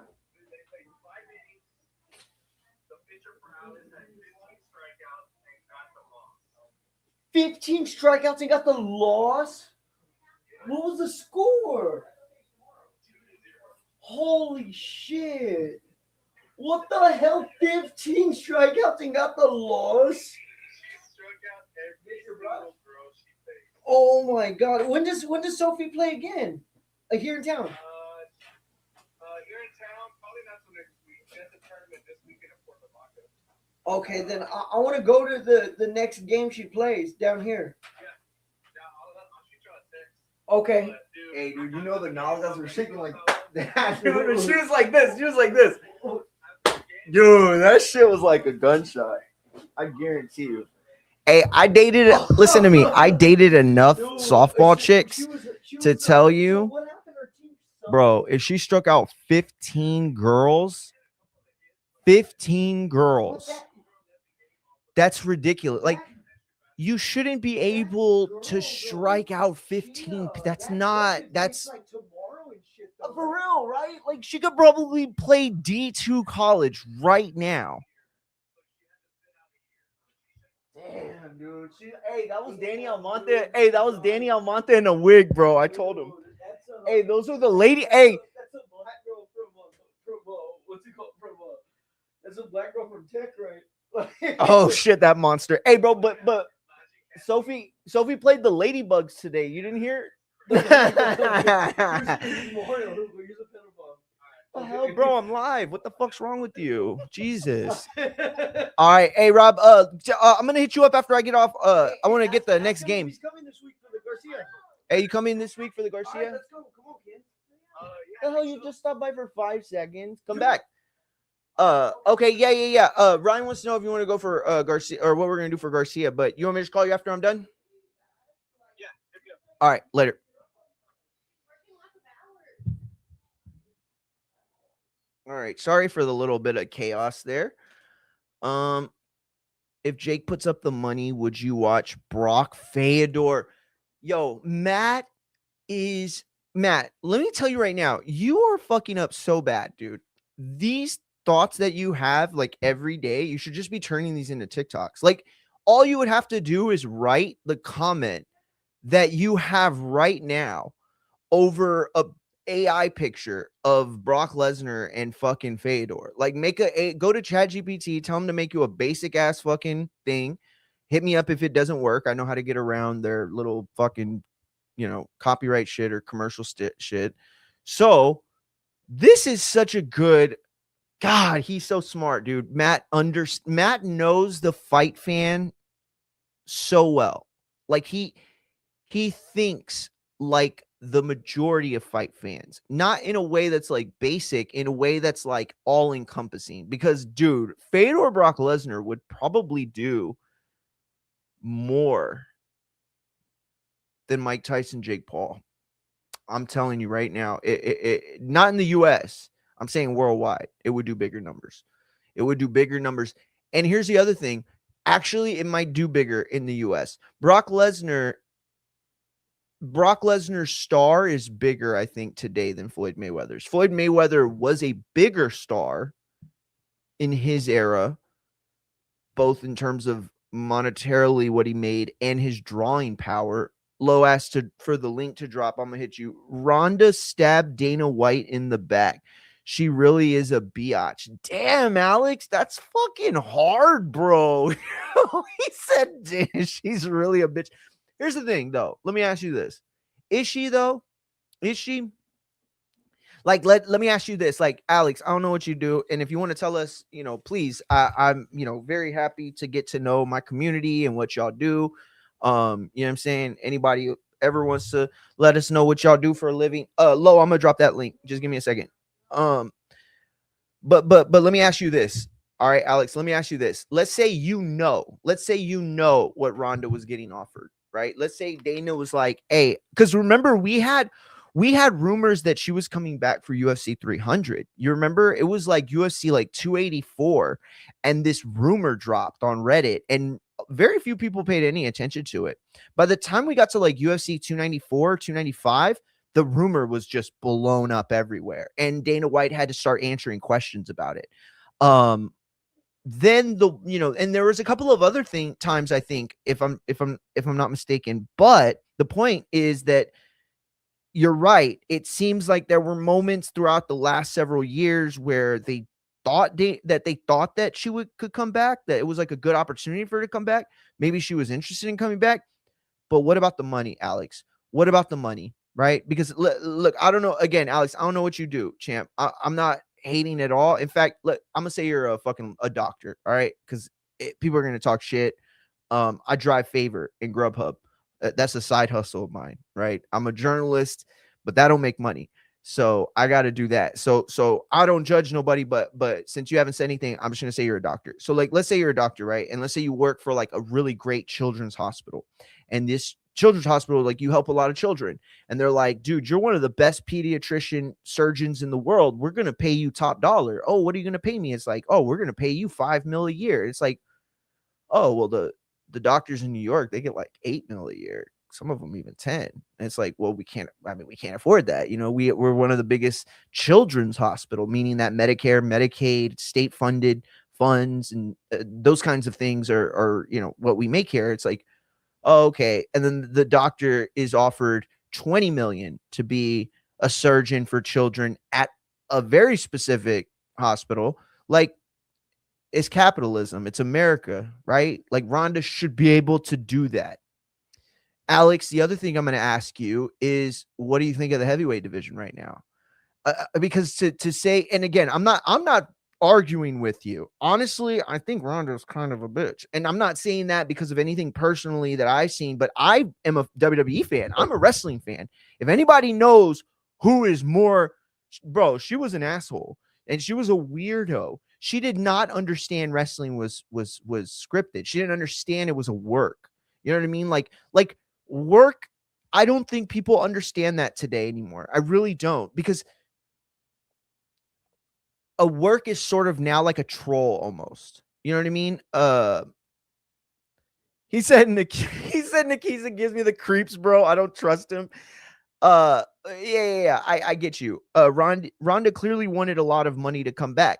The pitcher for Alice had 15 strikeouts 15 strikeouts and got the loss. and got the loss? What was the score? Holy shit. What the hell? 15 strikeouts and got the loss? She struck out every single girl she faced. Oh my god. When does Sophie play again? Like here in town? Here in town, probably not till next week. She has a tournament this weekend in Puerto Rico. Okay, then I want to go to the next game she plays down here. Yeah, I'll shoot you a text. Okay. Dude, hey, dude, you know the nozzles were shaking like that. Dude, she was like this. Dude, that shit was like a gunshot. I guarantee you. Hey, listen to me. I dated enough softball chicks to tell you, bro, if she struck out 15 girls, that's ridiculous. Like, you shouldn't be able to strike out 15. That's For real, right? Like she could probably play D2 college right now. Damn, dude. Hey, that was Danny Almonte. Hey, that was Danny Almonte in a wig, bro. I told him. Hey, those are the lady. Hey, that's a black girl from what's it called? That's a black girl from Tech, right? Oh shit, that monster. Hey, bro, but Sophie played the Ladybugs today. You didn't hear? Hell, bro, I'm live. What the fuck's wrong with you? Jesus. All right, hey Rob. I'm gonna hit you up after I get off. I want to get the next game. He's coming this week for the Garcia. Hey, you coming this week for the Garcia? All right, let's go. Come on, kid. The hell, you just stopped by for 5 seconds. Come back. Okay, yeah. Ryan wants to know if you want to go for Garcia or what we're gonna do for Garcia. But you want me to just call you after I'm done? Yeah. All right, later. All right, sorry for the little bit of chaos there. If Jake puts up the money, would you watch Brock Fedor? Yo, Matt, let me tell you right now, you are fucking up so bad, dude. These thoughts that you have like every day, you should just be turning these into TikToks. Like all you would have to do is write the comment that you have right now over a AI picture of Brock Lesnar and fucking Fedor. Like go to ChatGPT, tell them to make you a basic ass fucking thing. Hit me up if it doesn't work. I know how to get around their little fucking, copyright shit or commercial shit. So this is such a good God. He's so smart, dude. Matt knows the fight fan so well. Like he thinks like the majority of fight fans, not in a way that's like basic, in a way that's like all encompassing. Because, dude, Fedor Brock Lesnar would probably do more than Mike Tyson, Jake Paul. I'm telling you right now, it not in the US. I'm saying worldwide, it would do bigger numbers. It would do bigger numbers. And here's the other thing. Actually, it might do bigger in the US. Brock Lesnar's star is bigger, I think, today than Floyd Mayweather's. Floyd Mayweather was a bigger star in his era, both in terms of monetarily what he made and his drawing power. Low asked for the link to drop. I'm going to hit you. Ronda stabbed Dana White in the back. She really is a biatch. Damn, Alex, that's fucking hard, bro. He said she's really a bitch. Here's the thing, though. Let me ask you this. Is she, though? Is she? Like, let me ask you this. Like, Alex, I don't know what you do. And if you want to tell us, please, I'm, very happy to get to know my community and what y'all do. You know what I'm saying? Anybody ever wants to let us know what y'all do for a living? Lo, I'm going to drop that link. Just give me a second. But let me ask you this. All right, Alex, let me ask you this. Let's say you know what Ronda was getting offered, right? Let's say Dana was like, hey, because remember, we had rumors that she was coming back for UFC 300. You remember? It was like UFC like 284, and this rumor dropped on Reddit, and very few people paid any attention to it. By the time we got to like UFC 294, 295, the rumor was just blown up everywhere, and Dana White had to start answering questions about it. Then and there was a couple of other times, I think, if I'm not mistaken. But the point is that you're right. It seems like there were moments throughout the last several years where they thought that she could come back, that it was like a good opportunity for her to come back. Maybe she was interested in coming back. But what about the money, Alex? What about the money, right? Because look, I don't know. Again, Alex, I don't know what you do, champ. I'm not hating at all. In fact, look, I'm gonna say you're a doctor, all right? Because people are gonna talk shit. I drive Favor in Grubhub. That's a side hustle of mine, right? I'm a journalist, but that don't make money. So I got to do that. So I don't judge nobody, but since you haven't said anything, I'm just going to say you're a doctor. So like, let's say you're a doctor, right? And let's say you work for like a really great children's hospital, and this children's hospital, like you help a lot of children, and they're like, dude, you're one of the best pediatrician surgeons in the world. We're going to pay you top dollar. Oh, what are you going to pay me? It's like, oh, we're going to pay you $5 million a year. It's like, oh, well, the doctors in New York, they get like $8 million a year. some of them even 10. And it's like, well, we can't afford that. You know, we're one of the biggest children's hospital, meaning that Medicare, Medicaid, state funded funds and those kinds of things are, you know, what we make here. It's like, oh, okay. And then the doctor is offered 20 million to be a surgeon for children at a very specific hospital. Like, it's capitalism. It's America, right? Like, Ronda should be able to do that. Alex, the other thing I'm going to ask you is, what do you think of the heavyweight division right now? Because to say, and again, I'm not arguing with you. Honestly, I think Ronda's kind of a bitch. And I'm not saying that because of anything personally that I've seen, but I am a WWE fan. I'm a wrestling fan. If anybody knows who is more, bro, she was an asshole and she was a weirdo. She did not understand wrestling was scripted. She didn't understand it was a work. You know what I mean? Like work. I don't think people understand that today anymore. I really don't, because a work is sort of now like a troll almost. You know what I mean? He said Nikisa gives me the creeps, bro. I don't trust him. Yeah. I get you. Ronda clearly wanted a lot of money to come back.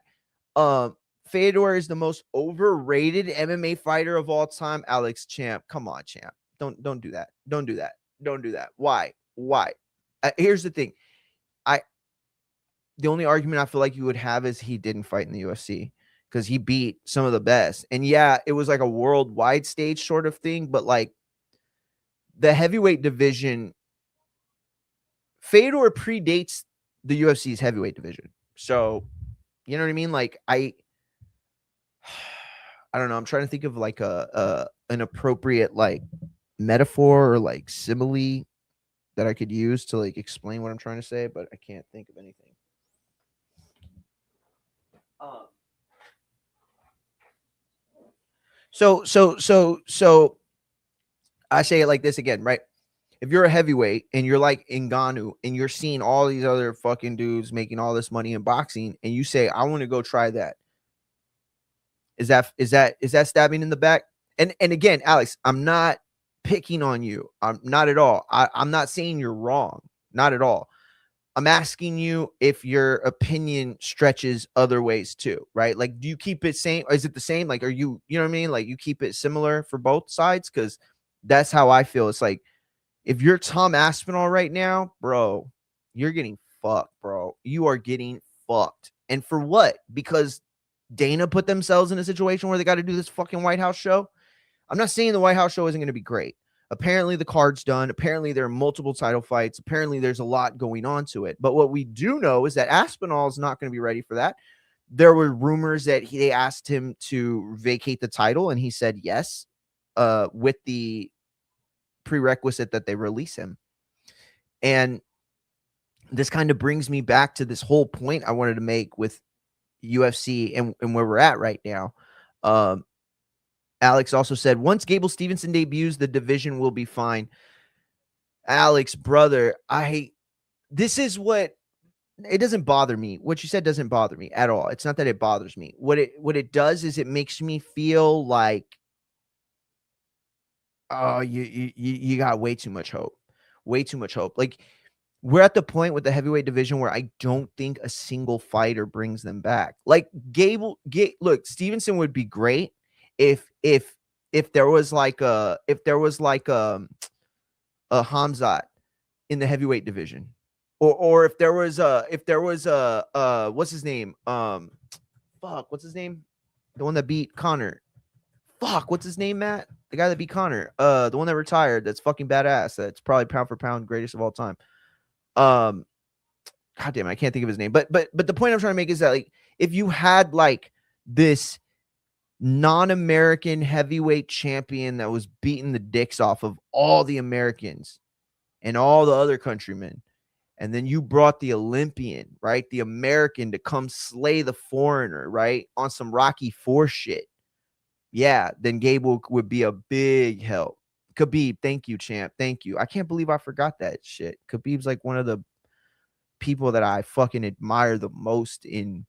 Fedor is the most overrated MMA fighter of all time. Alex, champ, come on, champ. Don't do that. Don't do that. Why? Here's the thing. The only argument I feel like you would have is he didn't fight in the UFC because he beat some of the best. And yeah, it was like a worldwide stage sort of thing, but like the heavyweight division, Fedor predates the UFC's heavyweight division. So, you know what I mean? Like I don't know. I'm trying to think of like an appropriate like metaphor or like simile that I could use to like explain what I'm trying to say, but I can't think of anything. So I say it like this again, right? If you're a heavyweight and you're like Ngannou and you're seeing all these other fucking dudes making all this money in boxing and you say, I want to go try that. Is that stabbing in the back? And again, Alex, I'm not picking on you. I'm not at all. I'm not saying you're wrong. Not at all. I'm asking you if your opinion stretches other ways too, right? Like, do you keep it same? Is it the same? Like, are you know what I mean? Like, you keep it similar for both sides? Because that's how I feel. It's like, if you're Tom Aspinall right now, bro, you're getting fucked, bro. You are getting fucked. And for what? Because Dana put themselves in a situation where they got to do this fucking White House show. I'm not saying the White House show isn't going to be great. Apparently the card's done. Apparently there are multiple title fights. Apparently there's a lot going on to it. But what we do know is that Aspinall is not going to be ready for that. There were rumors that they asked him to vacate the title, and he said yes, with the prerequisite that they release him. And this kind of brings me back to this whole point I wanted to make with UFC and where we're at right now. Alex also said, once Gable Stevenson debuts, the division will be fine. Alex, brother, this is what, it doesn't bother me. What you said doesn't bother me at all. It's not that it bothers me. What it does is it makes me feel like, oh, you got way too much hope. Way too much hope. Like, we're at the point with the heavyweight division where I don't think a single fighter brings them back. Like look, Stevenson would be great if there was like a Hamzat in the heavyweight division, or if there was what's his name? What's his name? The one that beat Connor. What's his name, Matt? The guy that beat Connor. The one that retired. That's fucking badass. That's probably pound for pound greatest of all time. God damn it, I can't think of his name. But the point I'm trying to make is that, like, if you had like this non-American heavyweight champion that was beating the dicks off of all the Americans and all the other countrymen, and then you brought the Olympian, right, the American, to come slay the foreigner, right, on some Rocky IV shit, yeah, then Gable would be a big help. Khabib, thank you, champ. Thank you. I can't believe I forgot that shit. Khabib's like one of the people that I fucking admire the most in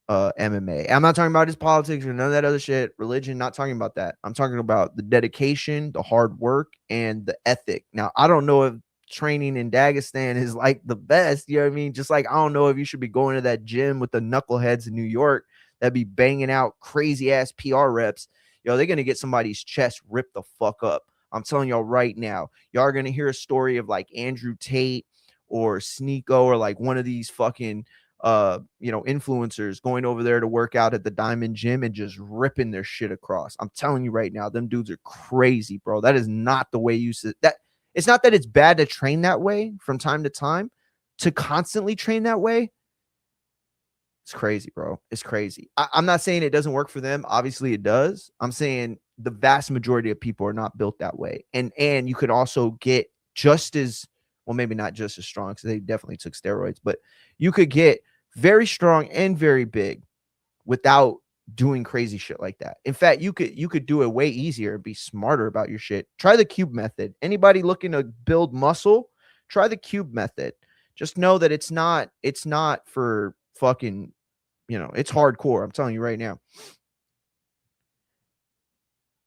MMA. I'm not talking about his politics or none of that other shit, religion, not talking about that. I'm talking about the dedication, the hard work, and the ethic. Now, I don't know if training in Dagestan is like the best, you know what I mean? Just like I don't know if you should be going to that gym with the knuckleheads in New York that be banging out crazy ass PR reps. Yo, they're gonna get somebody's chest ripped the fuck up. I'm telling y'all right now. Y'all are gonna hear a story of like Andrew Tate or Sneeko or like one of these fucking influencers going over there to work out at the Diamond Gym and just ripping their shit across. I'm telling you right now, them dudes are crazy, bro. That is not the way you said that. It's not that it's bad to train that way from time to time. To constantly train that way, it's crazy, bro. It's crazy. I'm not saying it doesn't work for them. Obviously, it does. I'm saying the vast majority of people are not built that way. And you could also get just as well, maybe not just as strong because they definitely took steroids, but you could get very strong and very big without doing crazy shit like that. In fact, you could do it way easier and be smarter about your shit. Try the cube method. Anybody looking to build muscle, try the cube method. Just know that it's not for fucking, it's hardcore. I'm telling you right now.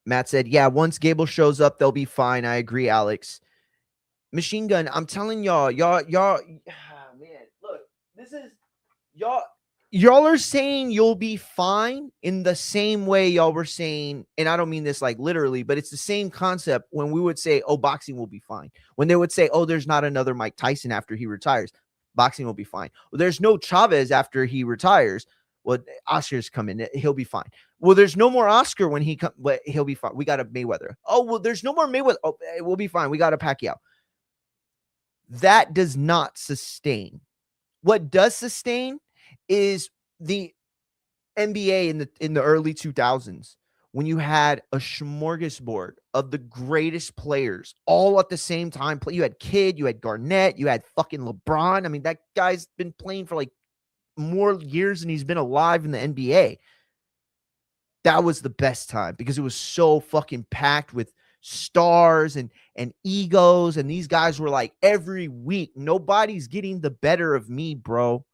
Matt said, yeah, once Gable shows up, they'll be fine. I agree, Alex. Machine Gun, I'm telling y'all, man, look, this is y'all are saying you'll be fine in the same way y'all were saying, and I don't mean this like literally, but it's the same concept when we would say, oh, boxing will be fine. When they would say, oh, there's not another Mike Tyson after he retires, boxing will be fine. Well, there's no Chavez after he retires. Well, Oscar's coming, he'll be fine. Well, there's no more Oscar when he comes, but he'll be fine. We got a Mayweather. Oh, well, there's no more Mayweather. Oh, we'll be fine. We got a Pacquiao. That does not sustain. What does sustain is the NBA in the early 2000s when you had a smorgasbord of the greatest players all at the same time. You had Kidd, you had Garnett, you had fucking LeBron. I mean, that guy's been playing for like more years than he's been alive in the NBA. That was the best time because it was so fucking packed with stars and egos, and these guys were like every week, nobody's getting the better of me, bro.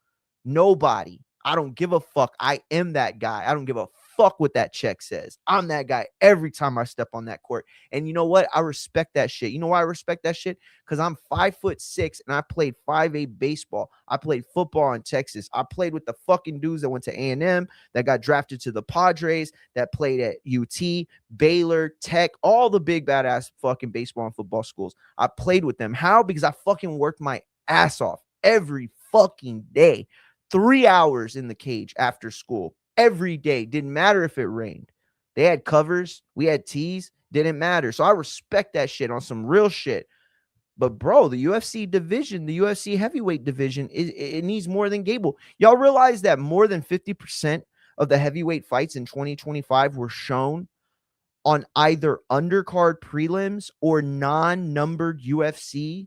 Nobody. I don't give a fuck. I am that guy. I don't give a fuck what that check says. I'm that guy every time I step on that court. And you know what? I respect that shit. You know why I respect that shit? Because I'm 5'6" and I played 5'8" baseball. I played football in Texas. I played with the fucking dudes that went to A&M, that got drafted to the Padres, that played at UT, Baylor, Tech, all the big badass fucking baseball and football schools. I played with them. How? Because I fucking worked my ass off every fucking day. 3 hours in the cage after school every day. Didn't matter if it rained. They had covers. We had tees. Didn't matter. So I respect that shit on some real shit. But bro, the UFC division, the UFC heavyweight division, it needs more than Gable. Y'all realize that more than 50% of the heavyweight fights in 2025 were shown on either undercard prelims or non-numbered UFC?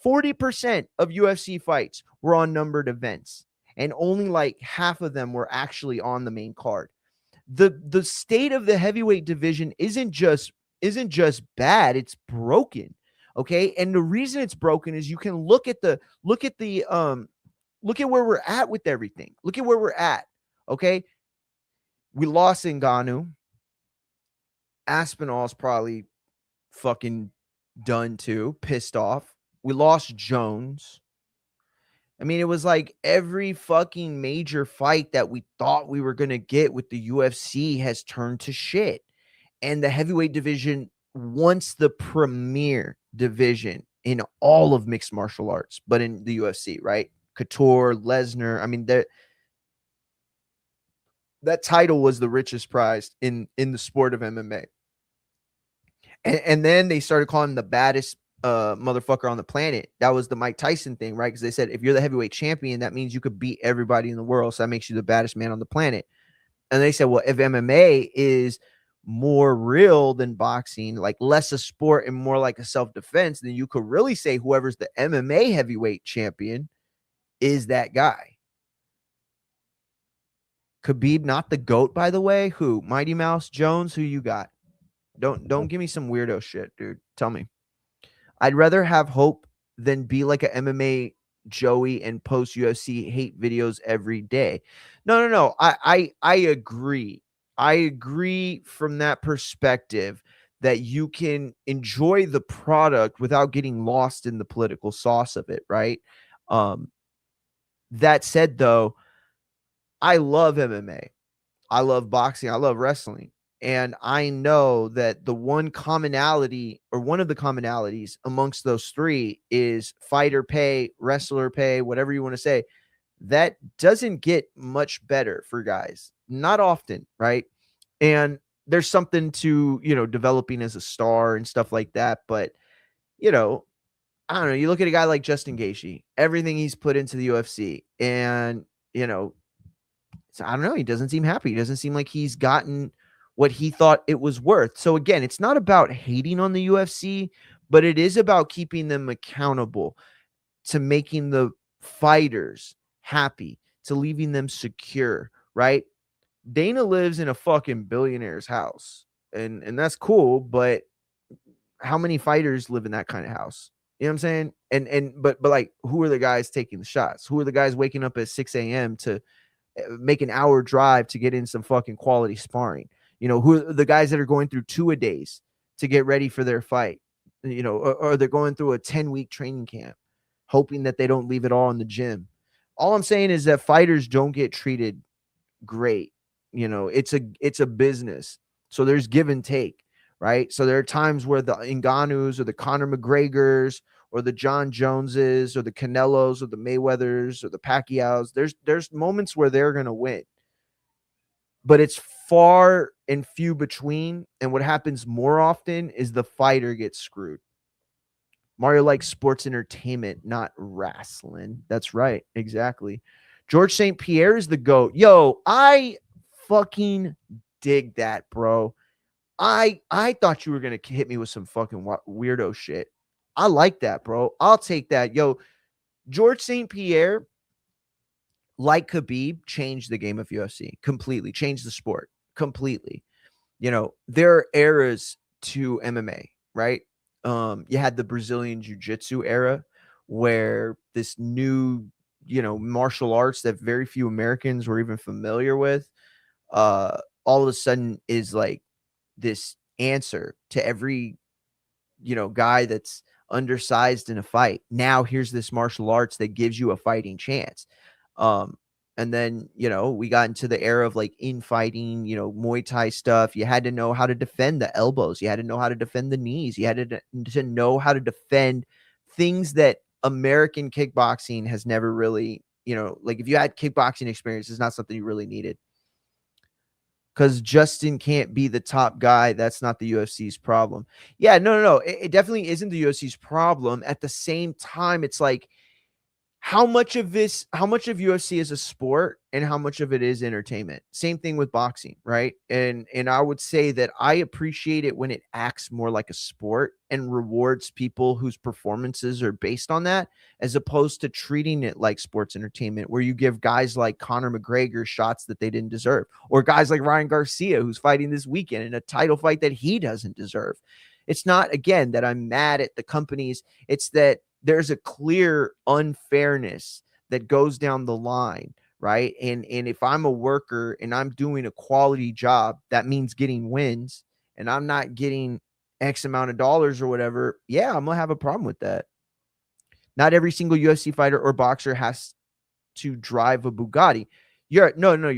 40% of UFC fights were on numbered events, and only like half of them were actually on the main card. The state of the heavyweight division isn't just bad, it's broken. Okay? And the reason it's broken is you can look at where we're at with everything. Look at where we're at. Okay? We lost Ngannou. Aspinall's probably fucking done too, pissed off. We lost Jones. I mean, it was like every fucking major fight that we thought we were going to get with the UFC has turned to shit. And the heavyweight division, once the premier division in all of mixed martial arts, but in the UFC, right? Couture, Lesnar. I mean, that title was the richest prize in the sport of MMA. And then they started calling him the baddest motherfucker on the planet. That was the Mike Tyson thing, right? Because they said if you're the heavyweight champion, that means you could beat everybody in the world. So that makes you the baddest man on the planet. And they said, well, if MMA is more real than boxing, like less a sport and more like a self-defense, then you could really say whoever's the MMA heavyweight champion is that guy. Khabib, not the GOAT, by the way. Who? Mighty Mouse Jones? Who you got? Don't give me some weirdo shit, dude. Tell me. I'd rather have hope than be like an MMA Joey and post UFC hate videos every day. No. I agree. I agree from that perspective that you can enjoy the product without getting lost in the political sauce of it, right? That said, though, I love MMA. I love boxing. I love wrestling. And I know that the one commonality or one of the commonalities amongst those three is fighter pay, wrestler pay, whatever you want to say. That doesn't get much better for guys. Not often, right? And there's something to, developing as a star and stuff like that. But, you know, I don't know. You look at a guy like Justin Gaethje, everything he's put into the UFC, and, so I don't know. He doesn't seem happy. He doesn't seem like he's gotten what he thought it was worth. So again, it's not about hating on the UFC, but it is about keeping them accountable to making the fighters happy, to leaving them secure, right? Dana lives in a fucking billionaire's house. And that's cool, but how many fighters live in that kind of house? You know what I'm saying? But like, who are the guys taking the shots? Who are the guys waking up at 6 a.m. to make an hour drive to get in some fucking quality sparring? Who are the guys that are going through 2-a-days to get ready for their fight? Or they're going through a 10-week training camp, hoping that they don't leave it all in the gym. All I'm saying is that fighters don't get treated great. It's a business. So there's give and take, right? So there are times where the Ngannous or the Conor McGregors or the John Joneses or the Canelos or the Mayweathers or the Pacquiaos, there's moments where they're going to win. But it's far and few between. And what happens more often is the fighter gets screwed. Mario likes sports entertainment, not wrestling. That's right. Exactly. George St. Pierre is the GOAT. Yo, I fucking dig that, bro. I thought you were going to hit me with some fucking weirdo shit. I like that, bro. I'll take that. Yo, George St. Pierre, like Khabib, changed the game of UFC completely, changed the sport completely. There are eras to MMA, right? You had the Brazilian Jiu-Jitsu era where this new, martial arts that very few Americans were even familiar with, all of a sudden is like this answer to every, guy that's undersized in a fight. Now here's this martial arts that gives you a fighting chance. And then, we got into the era of like infighting, Muay Thai stuff. You had to know how to defend the elbows. You had to know how to defend the knees. You had to know how to defend things that American kickboxing has never really, like if you had kickboxing experience, it's not something you really needed. Because Justin can't be the top guy. That's not the UFC's problem. Yeah, no. It definitely isn't the UFC's problem. At the same time, it's like, how much of UFC is a sport and how much of it is entertainment? Same thing with boxing, right? And I would say that I appreciate it when it acts more like a sport and rewards people whose performances are based on that, as opposed to treating it like sports entertainment, where you give guys like Conor McGregor shots that they didn't deserve, or guys like Ryan Garcia, who's fighting this weekend in a title fight that he doesn't deserve. It's not, again, that I'm mad at the companies. It's that there's a clear unfairness that goes down the line, right? And if I'm a worker and I'm doing a quality job, that means getting wins, and I'm not getting X amount of dollars or whatever. Yeah, I'm going to have a problem with that. Not every single UFC fighter or boxer has to drive a Bugatti. You're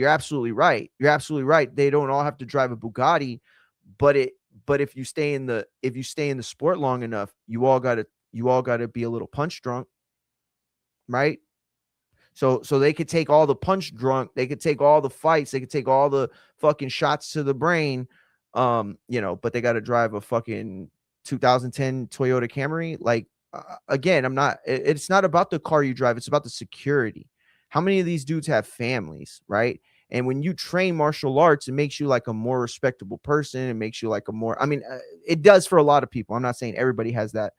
absolutely right. You're absolutely right. They don't all have to drive a Bugatti, but if you stay in the sport long enough, you all got to be a little punch drunk, right? So they could take all the punch drunk, they could take all the fights, they could take all the fucking shots to the brain, but they got to drive a fucking 2010 Toyota Camry. Like, again, it's not about the car you drive, it's about the security. How many of these dudes have families, right? And when you train martial arts, it makes you like a more respectable person. It makes you like it does for a lot of people. I'm not saying everybody has that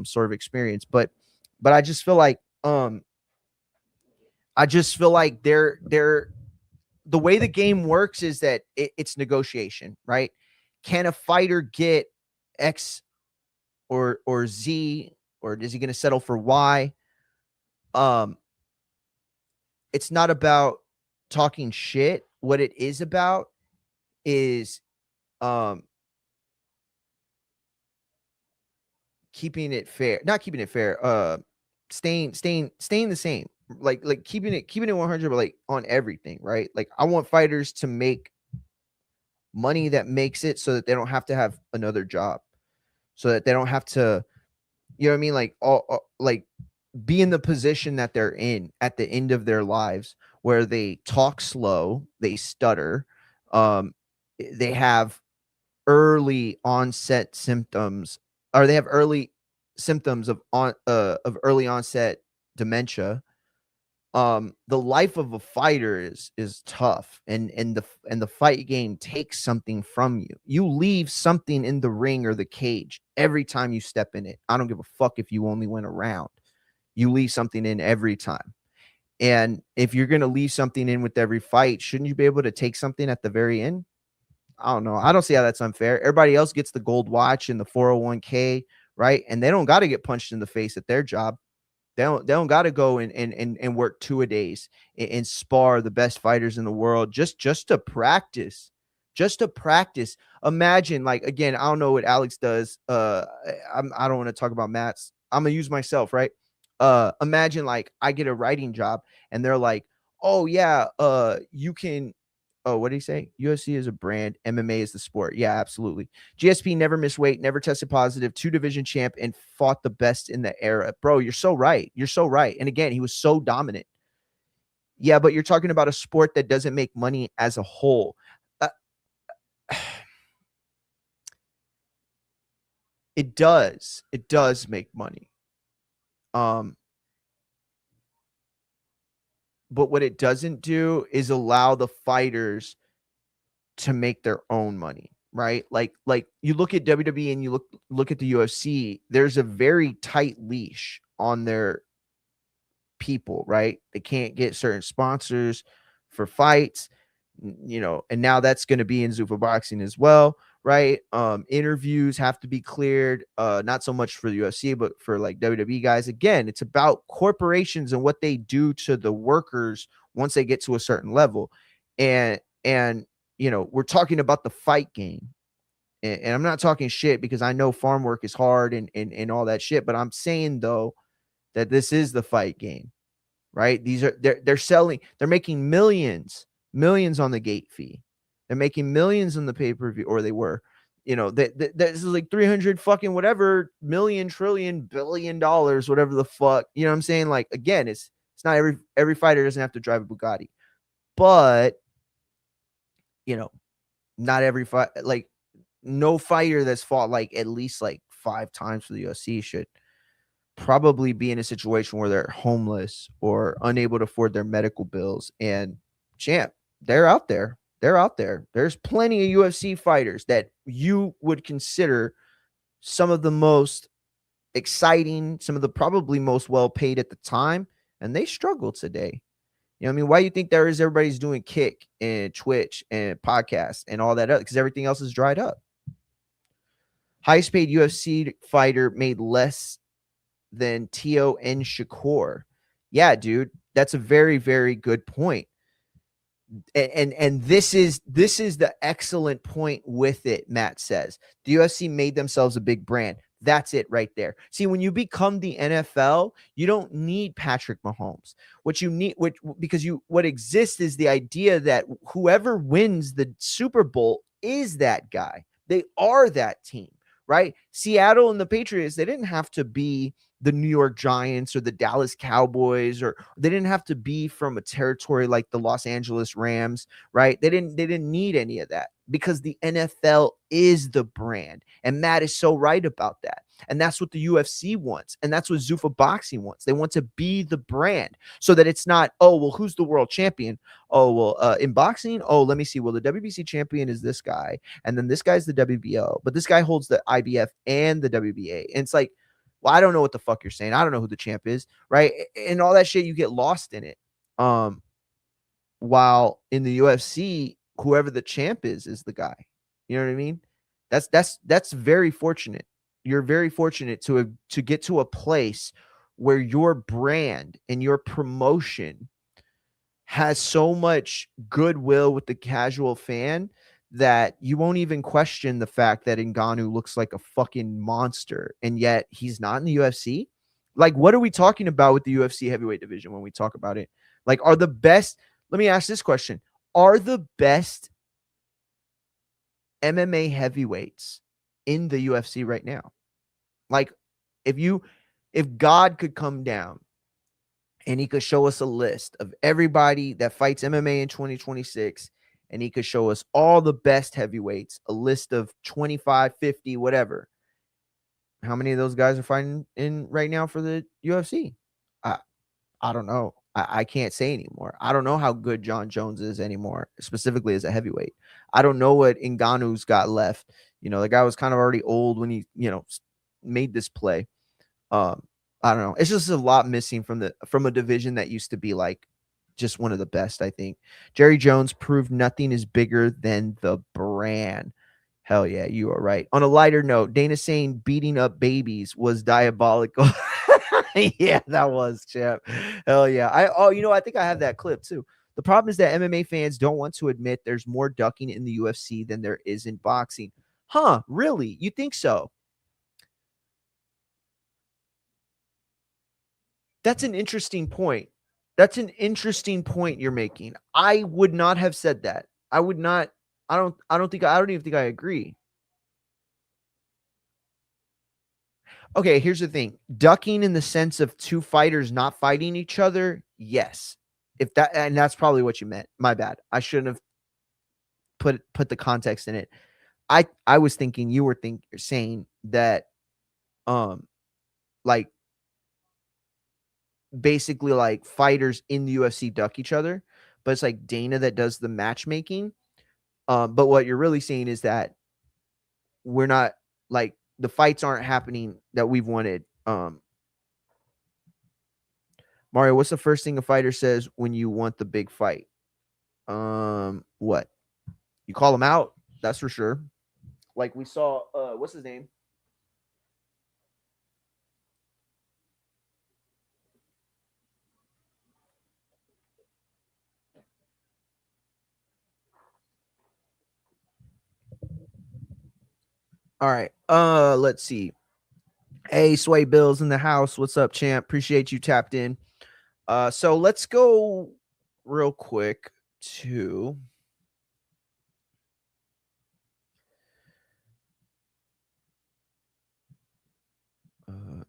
sort of experience, but I just feel like they're the way the game works is that it's negotiation, right? Can a fighter get X or Z, or is he going to settle for Y? It's not about talking shit. What it is about is keeping it fair. Not keeping it fair. Staying the same. Like keeping it 100, but like on everything, right? Like I want fighters to make money that makes it so that they don't have to have another job, so that they don't have to, you know what I mean? Like like be in the position that they're in at the end of their lives, where they talk slow, they stutter, they have early onset symptoms, or they have early symptoms of early onset dementia. The life of a fighter is tough, and the fight game takes something from you. You leave something in the ring or the cage every time you step in it. I don't give a fuck if you only went a round. You leave something in every time. And if you're going to leave something in with every fight, shouldn't you be able to take something at the very end? I don't know. I don't see how that's unfair. Everybody else gets the gold watch and the 401k, right? And they don't got to get punched in the face at their job. They don't got to go and work 2-a-days and spar the best fighters in the world just to practice. Just to practice. Imagine, like, again, I don't know what Alex does. I don't want to talk about Matt's. I'm gonna use myself, right? Imagine, like, I get a writing job and they're like, oh yeah, you can. Oh, what did he say? UFC is a brand, MMA is the sport. Yeah, absolutely. GSP never missed weight, never tested positive, 2-division champ, and fought the best in the era. Bro, you're so right. You're so right. And again, he was so dominant. Yeah, but you're talking about a sport that doesn't make money as a whole. It does. It does make money. But what it doesn't do is allow the fighters to make their own money, right? Like you look at WWE and you look at the UFC, there's a very tight leash on their people, right? They can't get certain sponsors for fights, and now that's going to be in Zuffa boxing as well, right? Interviews have to be cleared, not so much for the UFC, but for like WWE guys. Again, it's about corporations and what they do to the workers once they get to a certain level. And we're talking about the fight game. And I'm not talking shit because I know farm work is hard and all that shit, but I'm saying though that this is the fight game, right? They're selling, they're making millions on the gate fee. They're making millions on the pay-per-view, or they were. This is like 300 fucking whatever million, trillion, $billion, whatever the fuck. You know what I'm saying? Like, again, it's not every fighter doesn't have to drive a Bugatti, but not every fight, like no fighter that's fought like at least like 5 times for the UFC should probably be in a situation where they're homeless or unable to afford their medical bills. And champ, they're out there. There's plenty of UFC fighters that you would consider some of the most exciting, some of the probably most well paid at the time, and they struggle today. You know what I mean? Why do you think everybody's doing Kick and Twitch and podcasts and all that? Because everything else is dried up. Highest paid UFC fighter made less than T.O.N. Shakur. Yeah, dude, that's a very, very good point. And this is the excellent point with it. Matt says the UFC made themselves a big brand. That's it right there. See, when you become the NFL, you don't need Patrick Mahomes. What you need, what exists is the idea that whoever wins the Super Bowl is that guy. They are that team, right? Seattle and the Patriots, they didn't have to be the New York Giants or the Dallas Cowboys, or they didn't have to be from a territory like the Los Angeles Rams, right? They didn't need any of that because the NFL is the brand. And Matt is so right about that. And that's what the UFC wants. And that's what Zuffa boxing wants. They want to be the brand so that it's not, oh, well, who's the world champion? Oh, well, in boxing, oh, let me see. Well, the WBC champion is this guy. And then this guy's the WBO, but this guy holds the IBF and the WBA. And it's like, well, I don't know what the fuck you're saying. I don't know who the champ is, right? And all that shit, you get lost in it. While in the UFC, whoever the champ is the guy. You know what I mean? That's very fortunate. You're very fortunate to get to a place where your brand and your promotion has so much goodwill with the casual fan that you won't even question the fact that Ngannou looks like a fucking monster, and yet he's not in the UFC. Like, what are we talking about with the UFC heavyweight division when we talk about it? Like, are the best, let me ask this question. Are the best MMA heavyweights in the UFC right now? Like, if God could come down and he could show us a list of everybody that fights MMA in 2026, and he could show us all the best heavyweights, a list of 25, 50, whatever. How many of those guys are fighting in right now for the UFC? I don't know. I can't say anymore. I don't know how good John Jones is anymore, specifically as a heavyweight. I don't know what Ngannou's got left. The guy was kind of already old when he, made this play. I don't know. It's just a lot missing from a division that used to be like just one of the best, I think. Jerry Jones proved nothing is bigger than the brand. Hell yeah, you are right. On a lighter note, Dana saying beating up babies was diabolical. Yeah, that was, champ. Hell yeah. I think I have that clip too. The problem is that MMA fans don't want to admit there's more ducking in the UFC than there is in boxing. Huh, really? You think so? That's an interesting point. That's an interesting point you're making. I would not have said that. I would not. I don't even think I agree. Okay, here's the thing. Ducking in the sense of two fighters not fighting each other, yes. And that's probably what you meant. My bad. I shouldn't have put the context in it. I was thinking you were saying that like basically like fighters in the UFC duck each other, but it's like Dana that does the matchmaking. But what you're really saying is that we're not like the fights aren't happening that we've wanted. Mario, what's the first thing a fighter says when you want the big fight? What? You call him out, that's for sure. Like we saw, what's his name? All right. Let's see. Hey, Sway Bills in the house. What's up, champ? Appreciate you tapped in. So let's go real quick to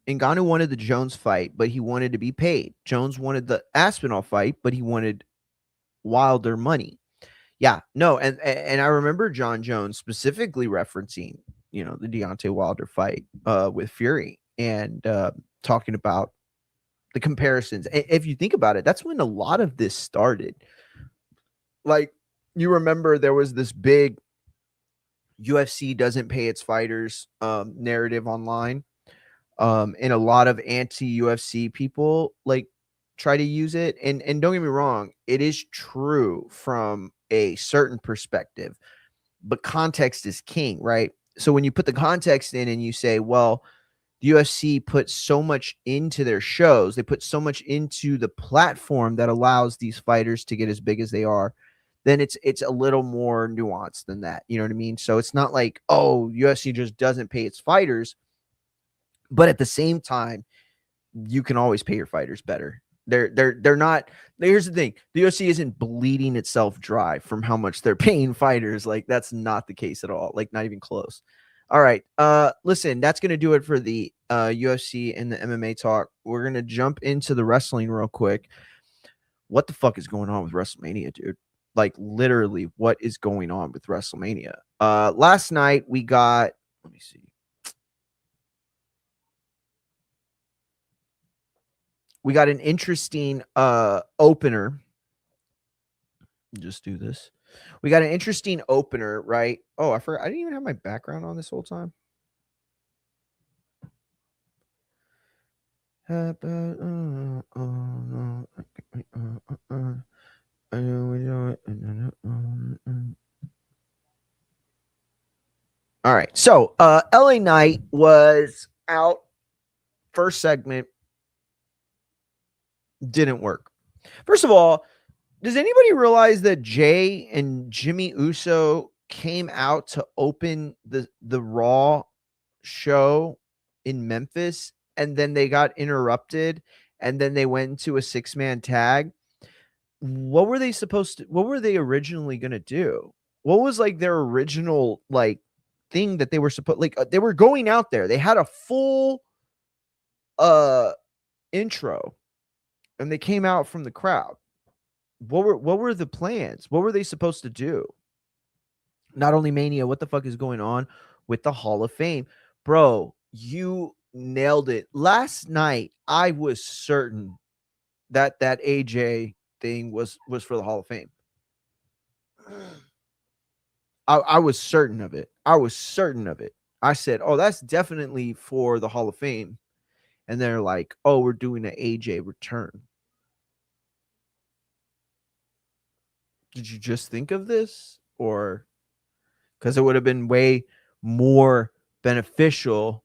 Ngannou wanted the Jones fight, but he wanted to be paid. Jones wanted the Aspinall fight, but he wanted Wilder money. Yeah, no, and I remember John Jones specifically referencing, the Deontay Wilder fight with Fury and talking about the comparisons. If you think about it, that's when a lot of this started. Like, you remember there was this big UFC doesn't pay its fighters narrative online. And a lot of anti-UFC people like try to use it. And don't get me wrong, it is true from a certain perspective, but context is king, right? So when you put the context in and you say, well, the UFC puts so much into their shows, they put so much into the platform that allows these fighters to get as big as they are, then it's a little more nuanced than that. You know what I mean? So it's not like, oh, UFC just doesn't pay its fighters, but at the same time, you can always pay your fighters better. They're not. Here's the thing: the UFC isn't bleeding itself dry from how much they're paying fighters. Like, that's not the case at all. Like, not even close. All right. Listen, that's gonna do it for the UFC and the MMA talk. We're gonna jump into the wrestling real quick. What the fuck is going on with WrestleMania, dude? Like, literally, what is going on with WrestleMania? Last night we got. Let me see. We got an interesting opener. Just do this. We got an interesting opener, right? Oh, I forgot. I didn't even have my background on this whole time. All right. So LA Knight was out first segment. Didn't work. First of all, does anybody realize that Jay and Jimmy Uso came out to open the Raw show in Memphis, and then they got interrupted, and then they went into a 6-man tag? What were they originally going to do? What was like their original like thing that they were they were going out there. They had a full intro, and they came out from the crowd. What were the plans? What were they supposed to do? Not only Mania, what the fuck is going on with the Hall of Fame? Bro, you nailed it. Last night, I was certain that AJ thing was for the Hall of Fame. I was certain of it. I said, oh, that's definitely for the Hall of Fame. And they're like, oh, we're doing an AJ return. Did you just think of this? Or because it would have been way more beneficial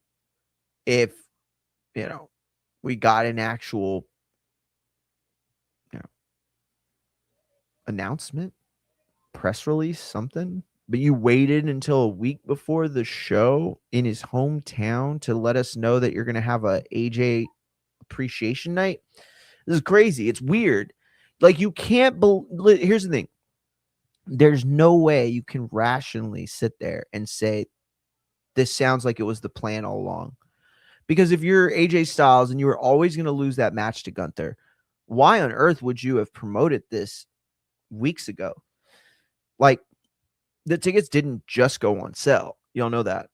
if, we got an actual, announcement, press release, something. But you waited until a week before the show in his hometown to let us know that you're going to have a AJ appreciation night. This is crazy. It's weird. Like, you can't here's the thing. There's no way you can rationally sit there and say, this sounds like it was the plan all along. Because if you're AJ Styles and you were always going to lose that match to Gunther, why on earth would you have promoted this weeks ago? Like, the tickets didn't just go on sale. Y'all know that.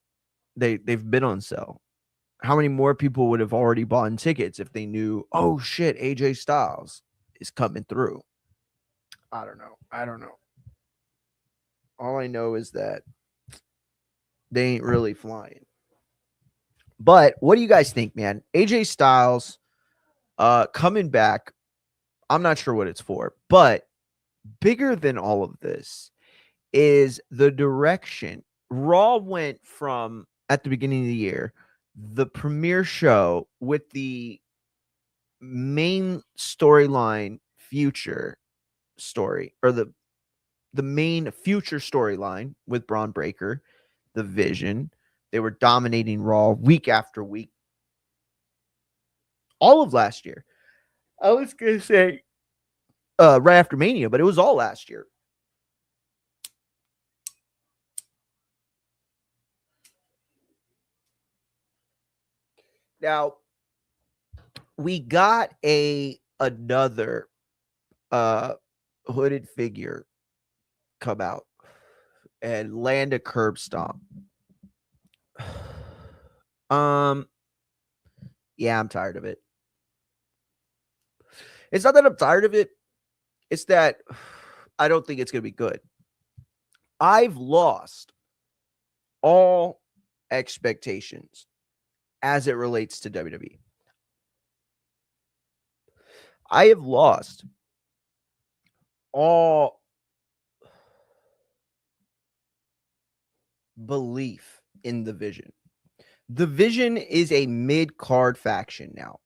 They've been on sale. How many more people would have already bought tickets if they knew, oh shit, AJ Styles is coming through? I don't know. All I know is that they ain't really flying. But what do you guys think, man? AJ Styles coming back. I'm not sure what it's for, but bigger than all of this is the direction. Raw went from, at the beginning of the year, the premiere show with the main storyline future story, or the main future storyline with Braun Breaker, the Vision. They were dominating Raw week after week. All of last year. I was going to say right after Mania, but it was all last year. Now, we got another hooded figure come out and land a curb stomp. Yeah, I'm tired of it. It's not that I'm tired of it. It's that I don't think it's going to be good. I've lost all expectations as it relates to WWE. I have lost all belief in the Vision. The Vision is a mid-card faction now.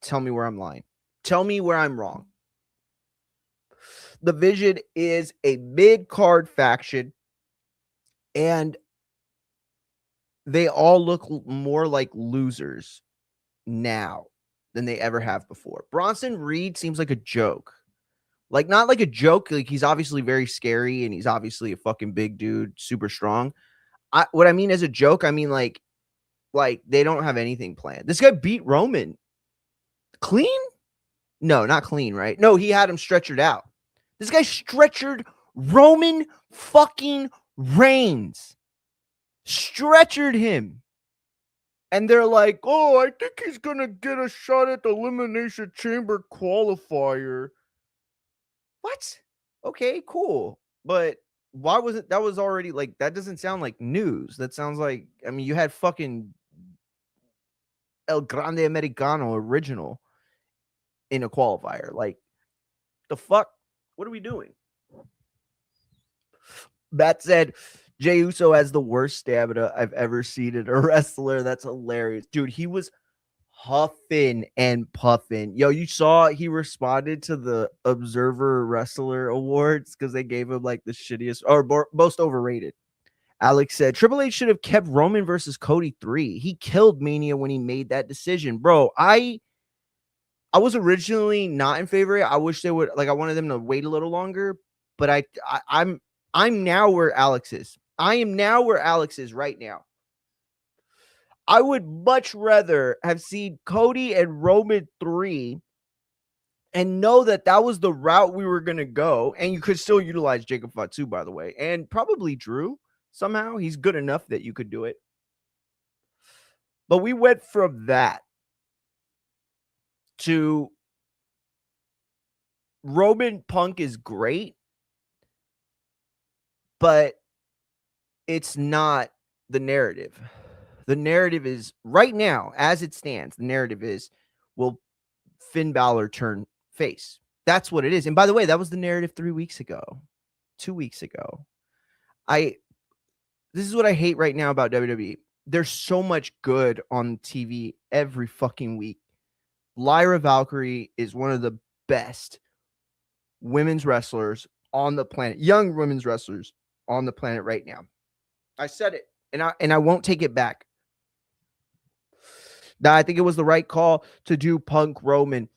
Tell me where I'm lying. Tell me where I'm wrong. The Vision is a mid-card faction, and they all look more like losers now than they ever have before. Bronson Reed seems like a joke. Like, not like a joke. Like, he's obviously very scary, and he's obviously a fucking big dude, super strong. What I mean as a joke, I mean like they don't have anything planned. This guy beat Roman clean? No, not clean, right? No, he had him stretchered out. This guy stretchered Roman fucking Reigns. Stretchered him. And they're like, oh, I think he's going to get a shot at the Elimination Chamber qualifier. What? Okay, cool. But why was it? That was already like, that doesn't sound like news. That sounds like, I mean, you had fucking El Grande Americano original in a qualifier. Like, the fuck? What are we doing? That said, Jey Uso has the worst stamina I've ever seen in a wrestler. That's hilarious. Dude, he was huffing and puffing. Yo, you saw he responded to the Observer Wrestler Awards because they gave him like the shittiest or most overrated. Alex said Triple H should have kept Roman versus Cody 3. He killed Mania when he made that decision. Bro, I was originally not in favor. I wish they would I wanted them to wait a little longer, but I'm now where Alex is. I am now where Alex is right now. I would much rather have seen Cody and Roman 3 and know that that was the route we were going to go. And you could still utilize Jacob Fatu, by the way, and probably Drew somehow. He's good enough that you could do it. But we went from that to Roman Punk is great, but it's not the narrative. The narrative is right now, as it stands, the narrative is, will Finn Balor turn face? That's what it is. And by the way, that was the narrative 3 weeks ago, 2 weeks ago. This is what I hate right now about WWE. There's so much good on TV every fucking week. Lyra Valkyrie is one of the best women's wrestlers on the planet, young women's wrestlers on the planet right now. I said it, and I won't take it back. Now, I think it was the right call to do Punk Roman.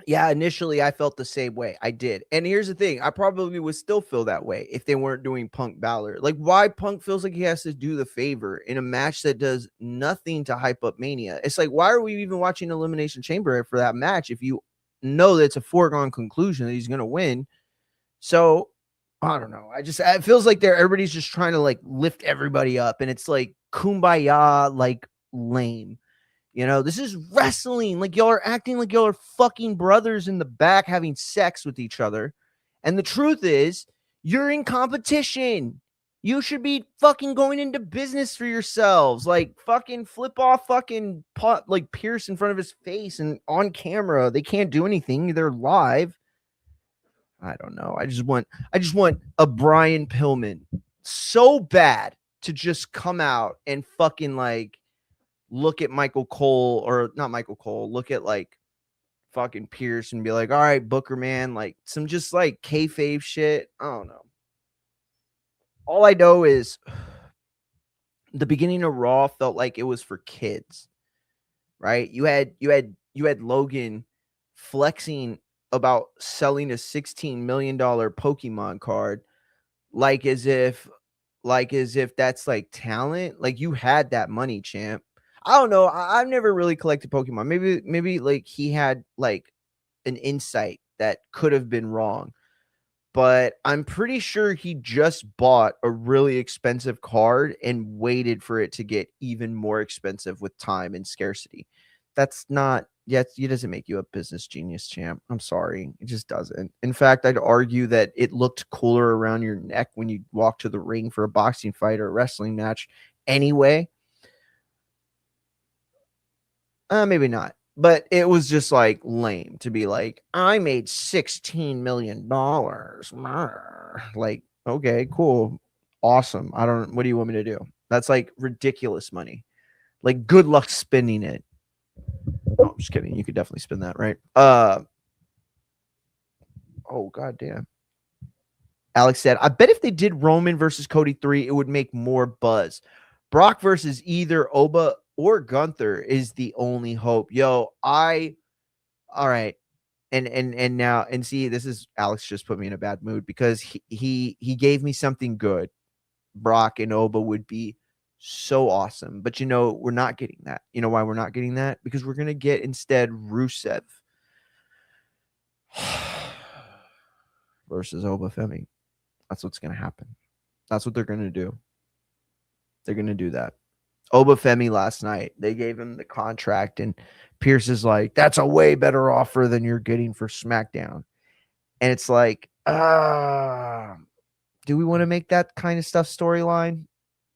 Yeah, initially I felt the same way. I did. And here's the thing. I probably would still feel that way if they weren't doing Punk Balor. Like, why Punk feels like he has to do the favor in a match that does nothing to hype up Mania. It's like, why are we even watching Elimination Chamber for that match if you know that it's a foregone conclusion that he's going to win? So, I don't know. It feels like everybody's just trying to like lift everybody up. And it's like kumbaya, like lame. You know, this is wrestling. Like, y'all are acting like y'all are fucking brothers in the back having sex with each other. And the truth is, you're in competition. You should be fucking going into business for yourselves. Like, fucking flip off fucking like Pierce in front of his face and on camera. They can't do anything. They're live. I don't know. I just want a Brian Pillman so bad to just come out and fucking like look at Michael Cole, or not Michael Cole, look at like fucking Pierce and be like, all right, Booker, man, like some just like kayfabe shit. I don't know. All I know is the beginning of Raw felt like it was for kids, right? You had Logan flexing about selling a $16 million Pokemon card, like as if that's like talent. Like, you had that money, champ. I don't know. I've never really collected Pokemon. Maybe like he had like an insight that could have been wrong. But I'm pretty sure he just bought a really expensive card and waited for it to get even more expensive with time and scarcity. That's not, yet it doesn't make you a business genius, champ. I'm sorry. It just doesn't. In fact, I'd argue that it looked cooler around your neck when you walk to the ring for a boxing fight or a wrestling match anyway. Maybe not. But it was just like lame to be like, I made $16 million. Like, okay, cool. Awesome. What do you want me to do? That's like ridiculous money. Like, good luck spending it. Oh, I'm just kidding. You could definitely spend that, right? Oh, goddamn. Alex said, I bet if they did Roman versus Cody 3, it would make more buzz. Brock versus either Oba or Gunther is the only hope. Yo, all right. And now, and see, this is, Alex just put me in a bad mood because he gave me something good. Brock and Oba would be so awesome. But we're not getting that. You know why we're not getting that? Because we're going to get instead Rusev versus Oba Femi. That's what's going to happen. That's what they're going to do. They're going to do that. Oba Femi last night, they gave him the contract, and Pierce is like, that's a way better offer than you're getting for SmackDown. And it's like, do we want to make that kind of stuff storyline?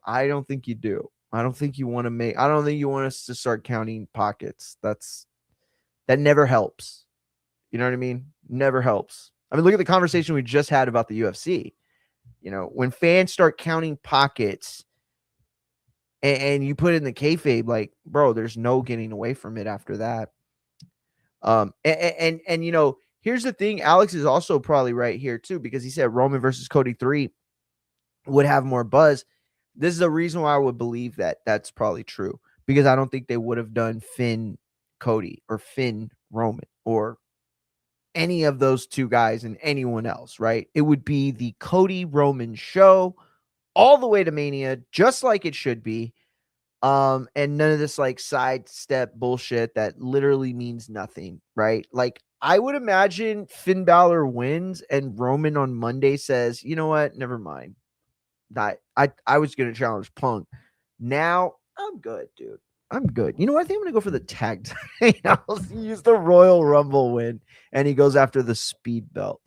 I don't think you do. I don't think you want us to start counting pockets. That never helps. You know what I mean? Never helps. I mean, look at the conversation we just had about the UFC. When fans start counting pockets, And you put it in the kayfabe, like, bro, there's no getting away from it after that. And you know, here's the thing. Alex is also probably right here too, because he said Roman versus Cody 3 would have more buzz. This is the reason why I would believe that that's probably true, because I don't think they would have done Finn Cody or Finn Roman or any of those two guys and anyone else, right? It would be the Cody Roman show all the way to Mania, just like it should be. And none of this like sidestep bullshit that literally means nothing, right? Like, I would imagine Finn Balor wins and Roman on Monday says, you know what? Never mind. I was gonna challenge Punk. Now I'm good, dude. I'm good. You know what? I think I'm gonna go for the tag I'll use the Royal Rumble win, and he goes after the speed belt.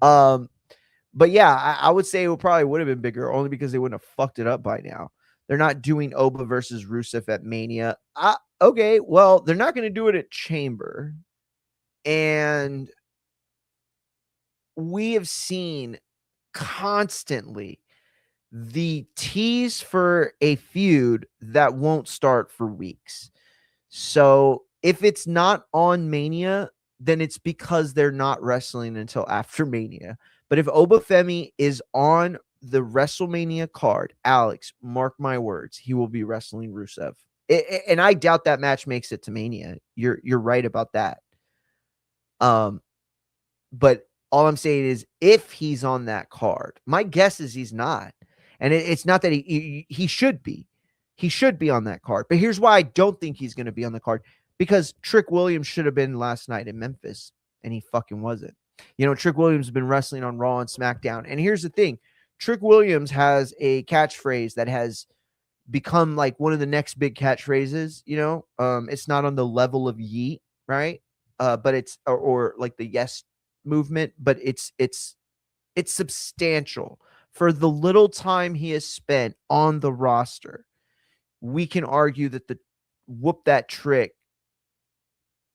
But yeah, I would say it probably would have been bigger, only because they wouldn't have fucked it up by now. They're not doing Oba versus Rusev at Mania. Okay, well, they're not going to do it at Chamber. And we have seen constantly the tease for a feud that won't start for weeks. So if it's not on Mania, then it's because they're not wrestling until after Mania. But if Obafemi is on the WrestleMania card, Alex, mark my words, he will be wrestling Rusev. And I doubt that match makes it to Mania. You're right about that. But all I'm saying is, if he's on that card, my guess is he's not. And it's not that he should be. He should be on that card. But here's why I don't think he's going to be on the card. Because Trick Williams should have been last night in Memphis, and he fucking wasn't. You know, Trick Williams has been wrestling on Raw and SmackDown. And here's the thing. Trick Williams has a catchphrase that has become like one of the next big catchphrases, you know. It's not on the level of Yeet, right? But it's or like the Yes movement, but it's substantial for the little time he has spent on the roster. We can argue that the whoop that trick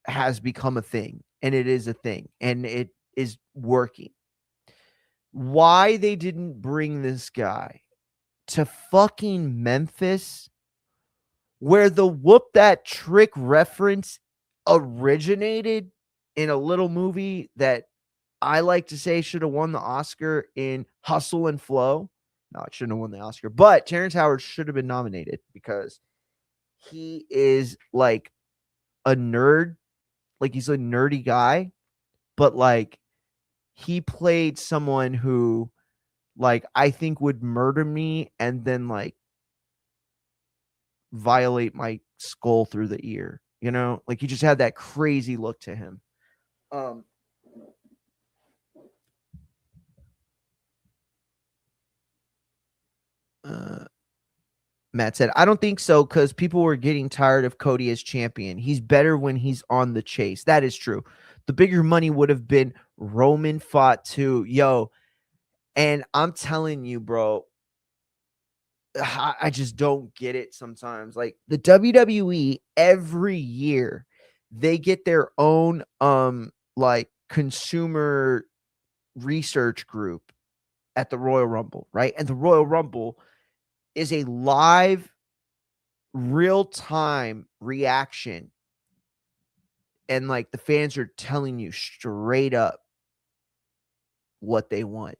has become a thing, and it is a thing, and it is working. Why they didn't bring this guy to fucking Memphis, where the whoop that trick reference originated, in a little movie that I like to say should have won the Oscar, in Hustle and Flow. No, it shouldn't have won the Oscar, but Terrence Howard should have been nominated because he is like a nerd. Like, he's a nerdy guy, but like, he played someone who, like, I think would murder me and then like violate my skull through the ear. You know, like, he just had that crazy look to him. Matt said, I don't think so, because people were getting tired of Cody as champion. He's better when he's on the chase. That is true. The bigger money would have been Roman fought too. Yo, and I'm telling you, bro, I just don't get it sometimes. Like, the WWE every year, they get their own like consumer research group at the Royal Rumble, right? And the Royal Rumble is a live, real-time reaction, and like, the fans are telling you straight up what they want.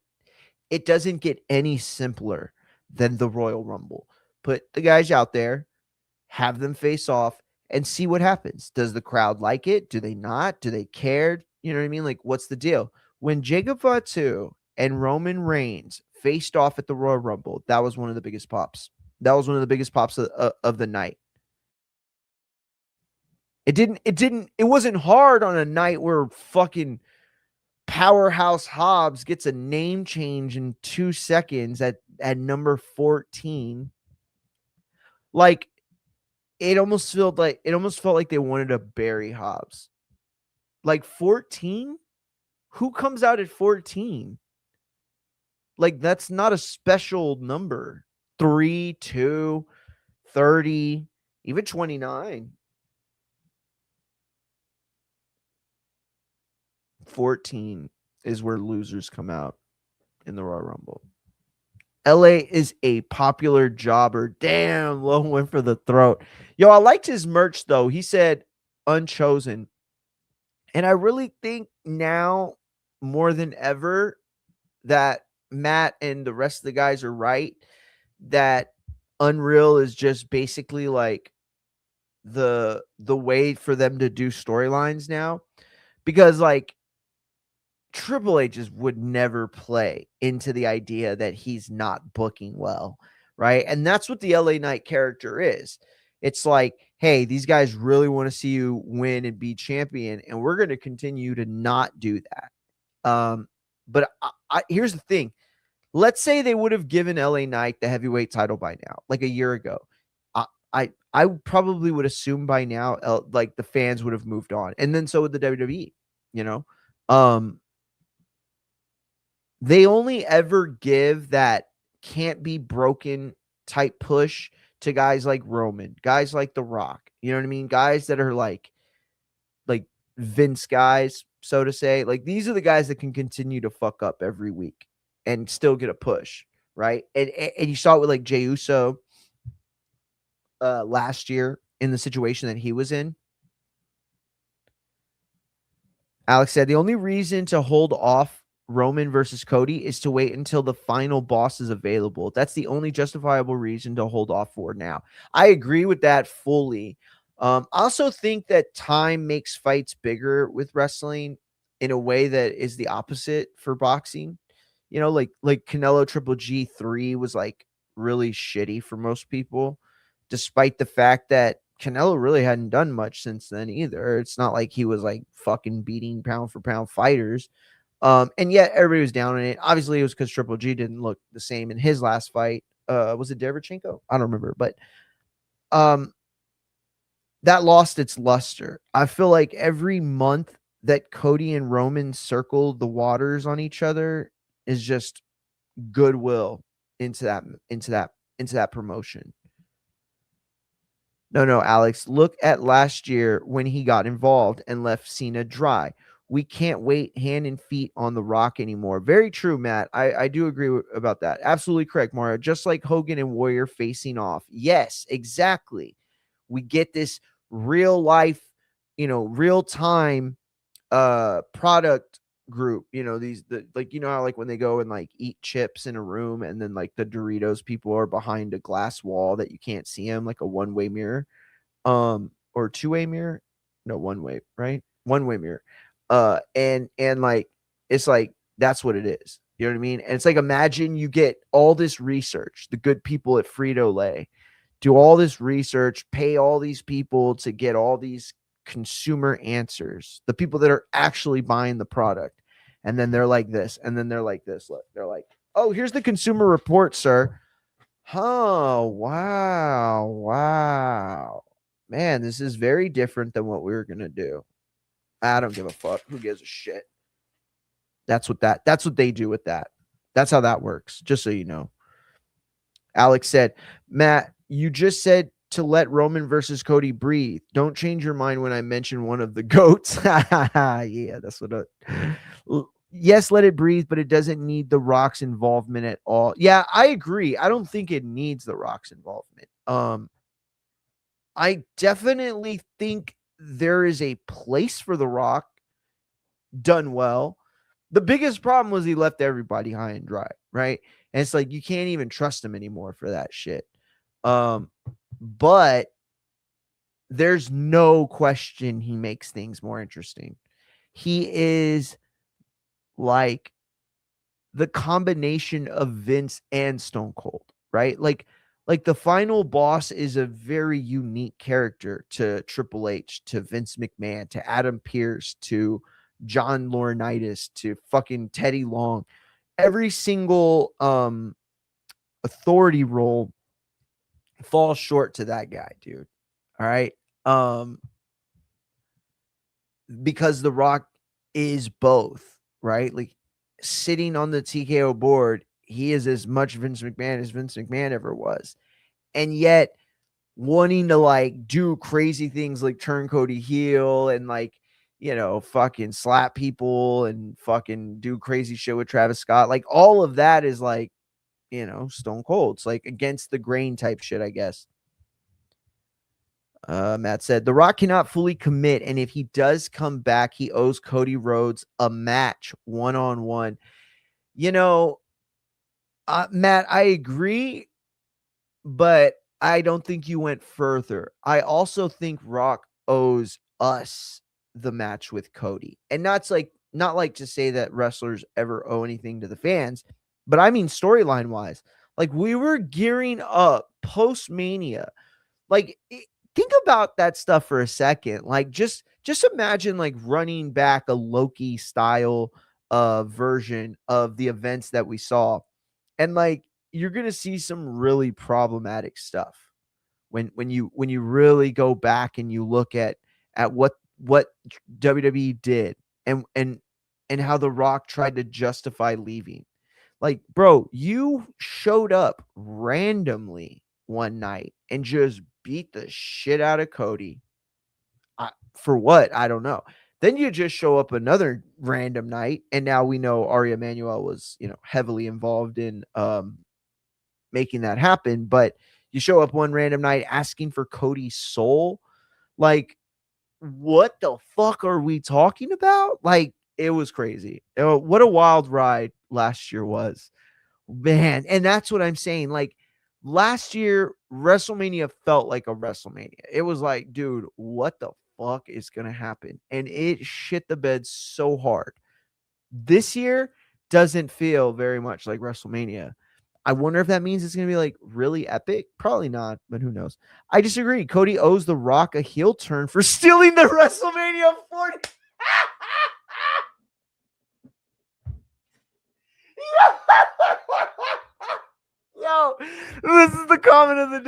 It doesn't get any simpler than the Royal Rumble. Put the guys out there, have them face off, and see what happens. Does the crowd like it? Do they not? Do they care? You know what I mean? Like, what's the deal? When Jacob Fatu and Roman Reigns faced off at the Royal Rumble, that was one of the biggest pops. That was one of the biggest pops of the night. It wasn't hard on a night where fucking Powerhouse Hobbs gets a name change in 2 seconds at number 14. Like, it almost felt like they wanted to bury Hobbs. Like, 14? Who comes out at 14? Like, that's not a special number. 3, 2, 30, even 29. 14 is where losers come out in the Royal Rumble. LA is a popular jobber. Damn, low went for the throat. Yo, I liked his merch though. He said unchosen. And I really think now more than ever that Matt and the rest of the guys are right, that Unreal is just basically like the way for them to do storylines now, because like Triple H just would never play into the idea that he's not booking well, right? And that's what the LA Knight character is. It's like, hey, these guys really want to see you win and be champion, and we're going to continue to not do that. But here's the thing. Let's say they would have given LA Knight the heavyweight title by now, like a year ago. I probably would assume by now, like the fans would have moved on, and then so would the WWE. You know, they only ever give that can't be broken type push to guys like Roman, guys like The Rock. You know what I mean? Guys that are like Vince guys, so to say. Like these are the guys that can continue to fuck up every week and still get a push, right? And you saw it with like Jey Uso last year in the situation that he was in. Alex said the only reason to hold off Roman versus Cody is to wait until the final boss is available. That's the only justifiable reason to hold off for now. I agree with that fully. I also think that time makes fights bigger with wrestling in a way that is the opposite for boxing. You know, like Canelo Triple G3 was like really shitty for most people, despite the fact that Canelo really hadn't done much since then either. It's not like he was like fucking beating pound for pound fighters. And yet everybody was down on it. Obviously, it was because Triple G didn't look the same in his last fight. Was it Derevchenko? I don't remember, but that lost its luster. I feel like every month that Cody and Roman circle the waters on each other is just goodwill into that promotion. No, Alex, look at last year when he got involved and left Cena dry. We can't wait hand and feet on The Rock anymore. Very true, Matt. I do agree about that. Absolutely correct, Mario. Just like Hogan and Warrior facing off. Yes, exactly. We get this real life, real time product group, like, how like when they go and like eat chips in a room and then like the Doritos people are behind a glass wall that you can't see them, like a one-way mirror, or two-way mirror. No, one-way, right? One-way mirror. And like it's like that's what it is. You know what I mean? And it's like, imagine you get all this research, the good people at Frito-Lay do all this research, pay all these people to get all these consumer answers, the people that are actually buying the product. And then they're like this, and then they're like this. Look, they're like, oh, here's the consumer report, sir. Oh, wow. Man, this is very different than what we were going to do. I don't give a fuck. Who gives a shit? That's what they do with that. That's how that works, just so you know. Alex said, Matt, you just said to let Roman versus Cody breathe. Don't change your mind when I mention one of the GOATs. Yeah, that's what yes, let it breathe, but it doesn't need The Rock's involvement at all. Yeah, I agree. I don't think it needs The Rock's involvement. I definitely think there is a place for The Rock done well. The biggest problem was he left everybody high and dry, right? And it's like you can't even trust him anymore for that shit. But there's no question he makes things more interesting. He is like the combination of Vince and Stone Cold, right? Like the final boss is a very unique character to Triple H, to Vince McMahon, to Adam Pearce, to John Laurinaitis, to fucking Teddy Long. Every single authority role falls short to that guy, dude. All right. Because The Rock is both, right? Like sitting on the TKO board, he is as much Vince McMahon as Vince McMahon ever was. And yet wanting to like do crazy things like turn Cody heel and like, fucking slap people and fucking do crazy shit with Travis Scott. Like all of that is like stone cold. It's like against the grain type shit, I guess. Matt said The Rock cannot fully commit, and if he does come back, he owes Cody Rhodes a match one-on-one. Matt, I agree, but I don't think you went further. I also think Rock owes us the match with Cody. And not like to say that wrestlers ever owe anything to the fans, but I mean storyline wise. Like we were gearing up post Mania. Like think about that stuff for a second. Like just imagine like running back a Loki style version of the events that we saw. And like you're going to see some really problematic stuff when you really go back and you look at what WWE did and how The Rock tried to justify leaving. Like, bro, you showed up randomly one night and just beat the shit out of Cody. For what? I don't know. Then you just show up another random night, and now we know Ari Emanuel was, heavily involved in making that happen. But you show up one random night asking for Cody's soul. Like, what the fuck are we talking about? Like, it was crazy. What a wild ride last year was, man. And that's what I'm saying. Like, last year, WrestleMania felt like a WrestleMania. It was like, dude, what the fuck is going to happen? And it shit the bed so hard. This year doesn't feel very much like WrestleMania. I wonder if that means it's going to be like really epic. Probably not, but who knows? I disagree. Cody owes The Rock a heel turn for stealing the WrestleMania 40. Yo, this is the comment of the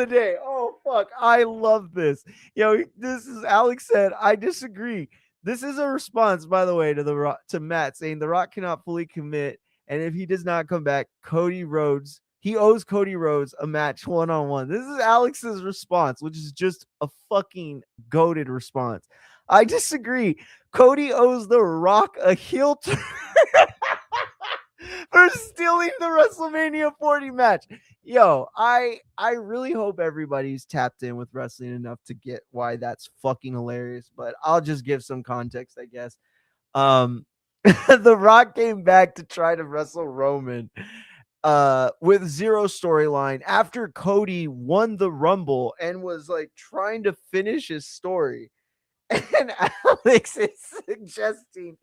day. Oh, fuck. I love this. This is Alex said, I disagree. This is a response, by the way, to Matt saying The Rock cannot fully commit. And if he does not come back, he owes Cody Rhodes a match one-on-one. This is Alex's response, which is just a fucking goated response. I disagree. Cody owes The Rock a heel turn for stealing the WrestleMania 40 match. Yo, I really hope everybody's tapped in with wrestling enough to get why that's fucking hilarious, but I'll just give some context, I guess. The Rock came back to try to wrestle Roman with zero storyline after Cody won the Rumble and was like trying to finish his story. And Alex is suggesting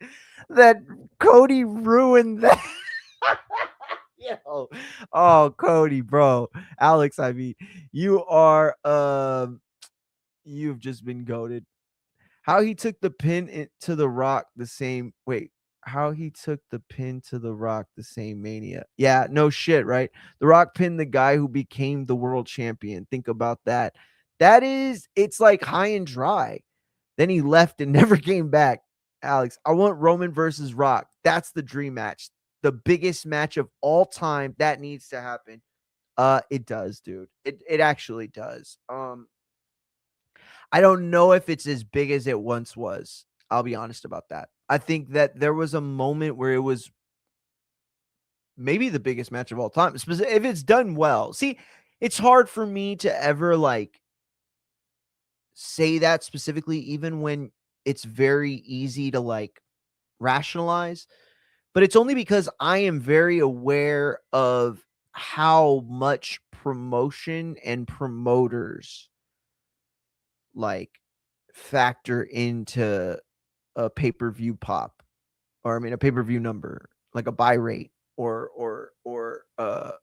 that Cody ruined that. Yo. Oh, Cody, bro. Alex, I mean, you are you've just been goated. How he took the pin to The Rock the same how he took the pin to The Rock the same Mania. Yeah, no shit, right? The Rock pinned the guy who became the world champion. Think about that. It's like high and dry. Then he left and never came back. Alex, I want Roman versus Rock. That's the dream match. The biggest match of all time. That needs to happen. It does, dude. It actually does. I don't know if it's as big as it once was. I'll be honest about that. I think that there was a moment where it was maybe the biggest match of all time. If it's done well. See, it's hard for me to ever like say that specifically, even when it's very easy to like rationalize. But it's only because I am very aware of how much promotion and promoters like factor into a pay-per-view pop, or I mean a pay-per-view number, like a buy rate or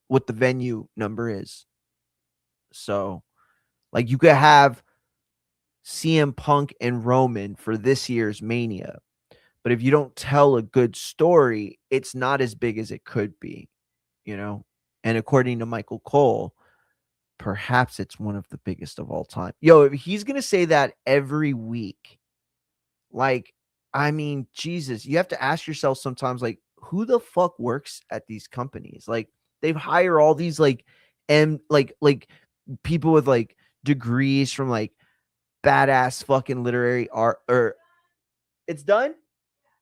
what the venue number is. So like you could have CM Punk and Roman for this year's Mania, but if you don't tell a good story, it's not as big as it could be, And according to Michael Cole, perhaps it's one of the biggest of all time. Yo, if he's going to say that every week, like, I mean, Jesus, you have to ask yourself sometimes, like, who the fuck works at these companies? Like, they've hired all these, like, like people with, like, degrees from, like, badass fucking literary art, or it's done.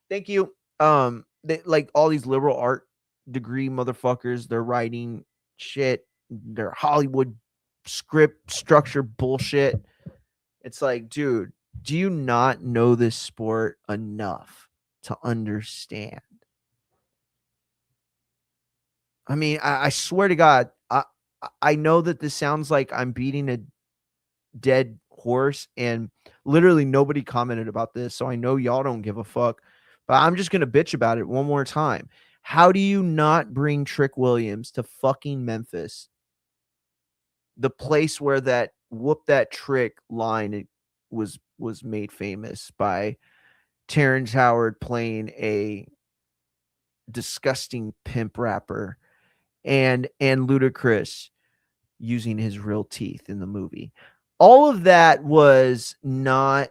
Thank you. Like all these liberal art degree motherfuckers. They're writing shit. They're Hollywood script structure bullshit. It's like, dude, do you not know this sport enough to understand? I mean, I swear to God, I know that this sounds like I'm beating a dead horse, and literally nobody commented about this, so I know y'all don't give a fuck. But I'm just gonna bitch about it one more time. How do you not bring Trick Williams to fucking Memphis, the place where that whoop that trick line was made famous by Terrence Howard playing a disgusting pimp rapper and Ludacris using his real teeth in the movie. All of that was not,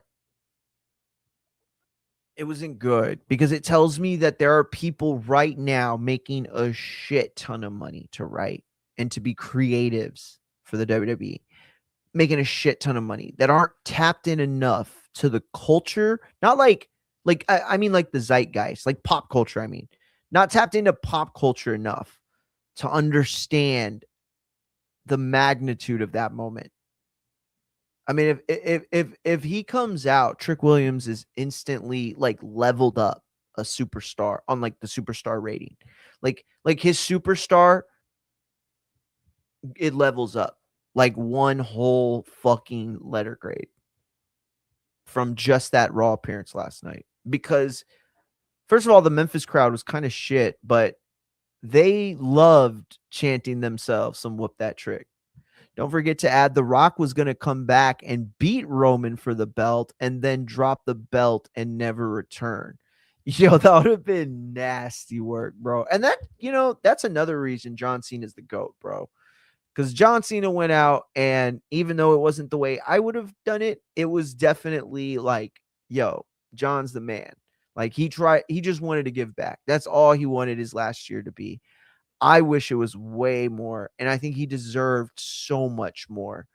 it wasn't good, because it tells me that there are people right now making a shit ton of money to write and to be creatives for the WWE, making a shit ton of money that aren't tapped in enough to the culture. Not I mean like the zeitgeist, like pop culture. I mean, not tapped into pop culture enough to understand the magnitude of that moment. I mean, if he comes out, Trick Williams is instantly like leveled up a superstar on like the superstar rating. Like his superstar, it levels up like one whole fucking letter grade from just that Raw appearance last night. Because first of all, the Memphis crowd was kind of shit, but they loved chanting themselves some whoop that trick. Don't forget to add The Rock was going to come back and beat Roman for the belt and then drop the belt and never return. Yo, that would have been nasty work, bro. And that, that's another reason John Cena is the GOAT, bro. Because John Cena went out, and even though it wasn't the way I would have done it, it was definitely like, yo, John's the man. Like he just wanted to give back. That's all he wanted his last year to be. I wish it was way more, and I think he deserved so much more.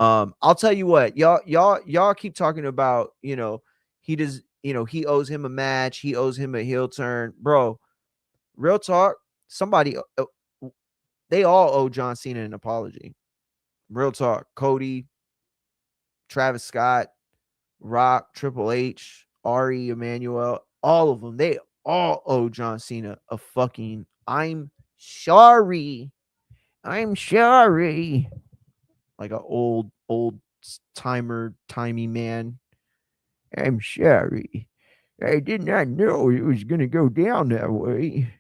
I'll tell you what, y'all keep talking about, he does, he owes him a match, he owes him a heel turn, bro. Real talk, somebody, they all owe John Cena an apology. Real talk, Cody, Travis Scott, Rock, Triple H, Ari, Emmanuel, all of them, they all owe John Cena a fucking I'm sorry. I'm sorry. Like a old timey man. I'm sorry. I did not know it was going to go down that way.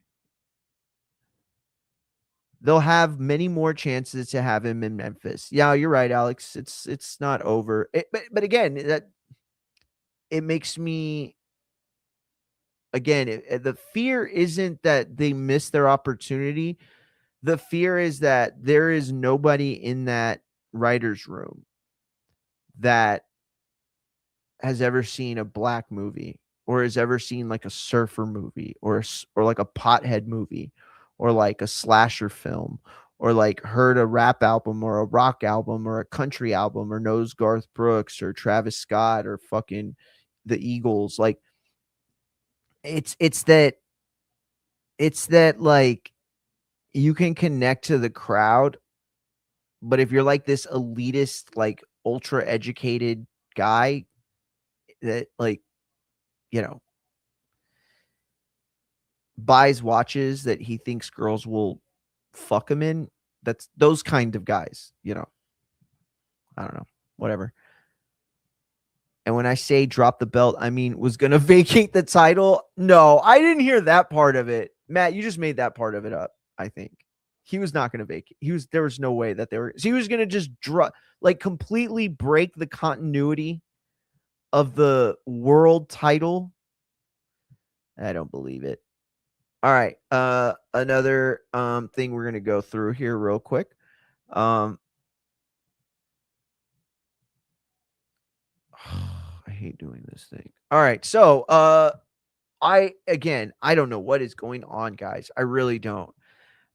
They'll have many more chances to have him in Memphis. Yeah, you're right, Alex. It's not over. But again, that it makes me, again, the fear isn't that they miss their opportunity. The fear is that there is nobody in that writer's room that has ever seen a black movie, or has ever seen like a surfer movie, or like a pothead movie, or like a slasher film, or like heard a rap album or a rock album or a country album, or knows Garth Brooks or Travis Scott or fucking the Eagles. Like it's that like you can connect to the crowd, but if you're like this elitist, like ultra educated guy that like, buys watches that he thinks girls will fuck him in, that's those kind of guys, I don't know, whatever. And when I say drop the belt, I mean was going to vacate the title. No, I didn't hear that part of it. Matt, you just made that part of it up. I think he was not going to vacate. There was no way that he was going to just like completely break the continuity of the world title. I don't believe it. All right. Another thing we're gonna go through here real quick. I hate doing this thing. All right. So I don't know what is going on, guys. I really don't.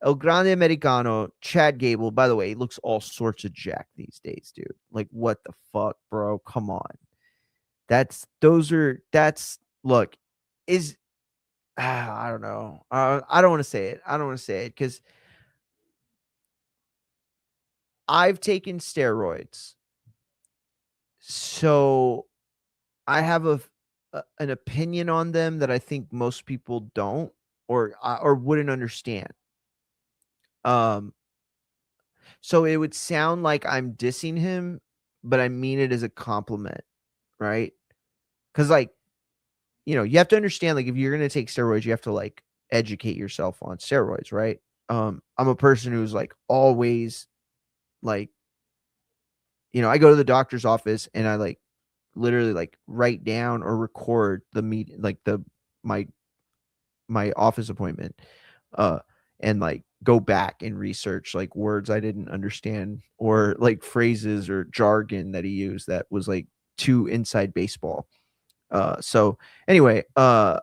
El Grande Americano, Chad Gable, by the way, he looks all sorts of jacked these days, dude. Like, what the fuck, bro? Come on. Look, I don't know. I don't want to say it. I don't want to say it because I've taken steroids, so I have an opinion on them that I think most people don't or wouldn't understand. Um, so it would sound like I'm dissing him, but I mean it as a compliment, right? Because like you have to understand, like, if you're gonna take steroids, you have to like educate yourself on steroids, right? I'm a person who's like always like, I go to the doctor's office and I like literally like write down or record the meet like my my office appointment, uh, and like go back and research like words I didn't understand or like phrases or jargon that he used that was like too inside baseball. So anyway, all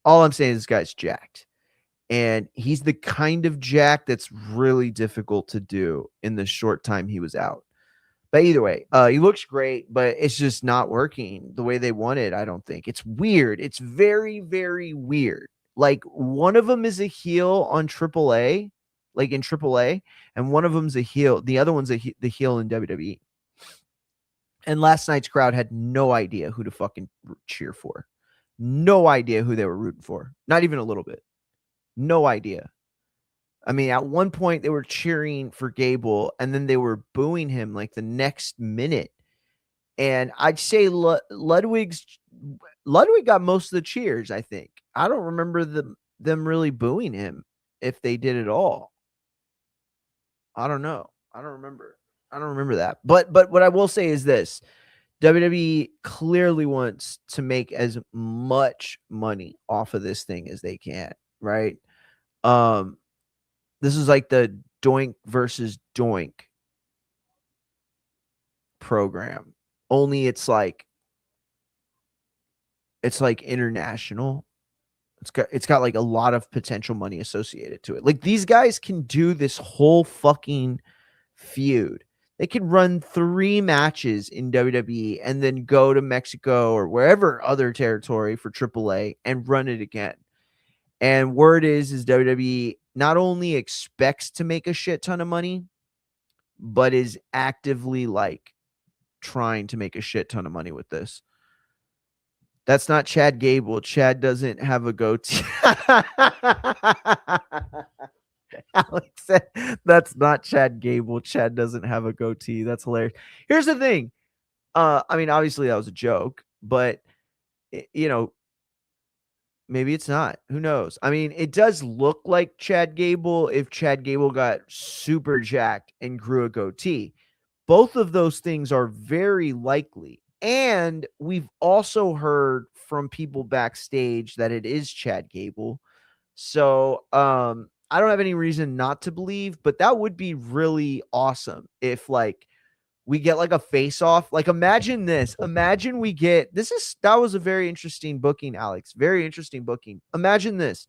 I'm saying is this guy's jacked. And he's the kind of jack that's really difficult to do in the short time he was out. But either way, he looks great, but it's just not working the way they want it, I don't think. It's weird. It's very, very weird. Like, one of them is a heel on AAA, like in AAA, and one of them's a heel. The other one's the heel in WWE. And last night's crowd had no idea who to fucking cheer for. No idea who they were rooting for. Not even a little bit. No idea. I mean, at one point they were cheering for Gable and then they were booing him like the next minute. And I'd say Ludwig got most of the cheers, I think. I don't remember them really booing him if they did at all. I don't know. I don't remember that. But what I will say is this. WWE clearly wants to make as much money off of this thing as they can, right? This is like the Doink versus Doink program. Only it's like international. It's got like a lot of potential money associated to it. Like, these guys can do this whole fucking feud. They can run 3 matches in WWE and then go to Mexico or wherever other territory for AAA and run it again. And word is WWE not only expects to make a shit ton of money, but is actively like trying to make a shit ton of money with this. That's not Chad Gable. Chad doesn't have a goatee. Alex said, that's not Chad Gable. Chad doesn't have a goatee. That's hilarious. Here's the thing. I mean, obviously that was a joke, but maybe it's not. Who knows? I mean, it does look like Chad Gable if Chad Gable got super jacked and grew a goatee. Both of those things are very likely. And we've also heard from people backstage that it is Chad Gable. So I don't have any reason not to believe, but that would be really awesome if like we get like a face off. Like, imagine this. Imagine we get that was a very interesting booking, Alex. Very interesting booking. Imagine this.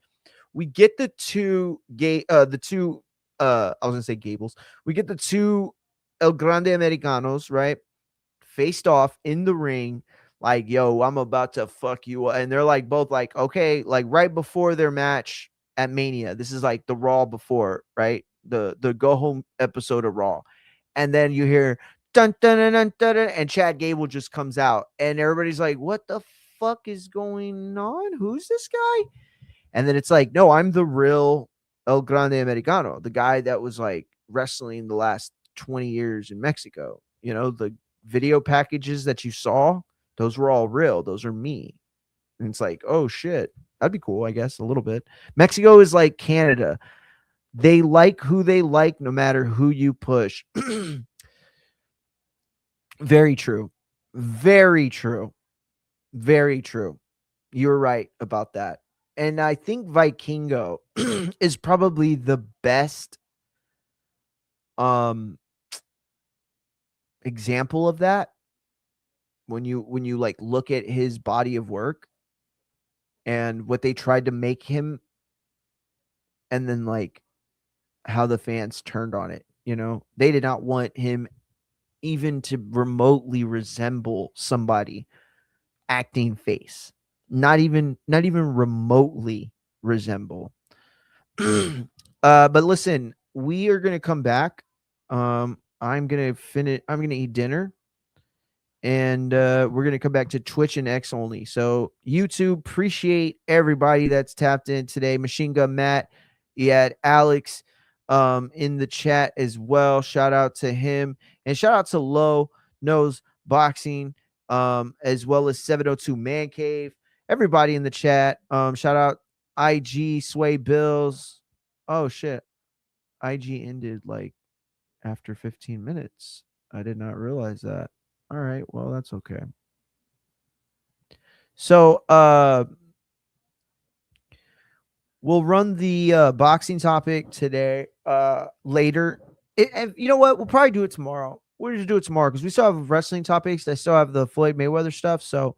We get the two I was gonna say Gables. We get the two El Grande Americanos, right? Faced off in the ring, like, yo, I'm about to fuck you up. And they're like both like, okay, like right before their match at Mania. This is like the Raw before, right? The go home episode of Raw. And then you hear dun dun dun dun dun, dun and Chad Gable just comes out, and everybody's like, what the fuck is going on? Who's this guy? And then it's like, no, I'm the real El Grande Americano, the guy that was like wrestling the last 20 years in Mexico. The video packages that you saw, those were all real. Those are me. And it's like, oh shit, that'd be cool, I guess, a little bit. Mexico is like Canada. They like who they like no matter who you push. Very true. Very true. Very true. You're right about that. And I think Vikingo is probably the best example of that. When you like look at his body of work and what they tried to make him, and then like how the fans turned on it, they did not want him even to remotely resemble somebody acting face. not even remotely resemble. But listen, we are gonna come back. I'm gonna finish. I'm gonna eat dinner, and we're gonna come back to Twitch and X only. So YouTube, appreciate everybody that's tapped in today. Machine Gun Matt, you had Alex in the chat as well. Shout out to him, and shout out to Low Nose Boxing, as well as 702 Man Cave. Everybody in the chat. Shout out IG Sway Bills. Oh shit, IG ended like after 15 minutes. I did not realize that. All right, well, that's okay. So, we'll run the boxing topic today later. And you know what? We'll probably do it tomorrow. We'll just do it tomorrow because we still have wrestling topics. I still have the Floyd Mayweather stuff. So,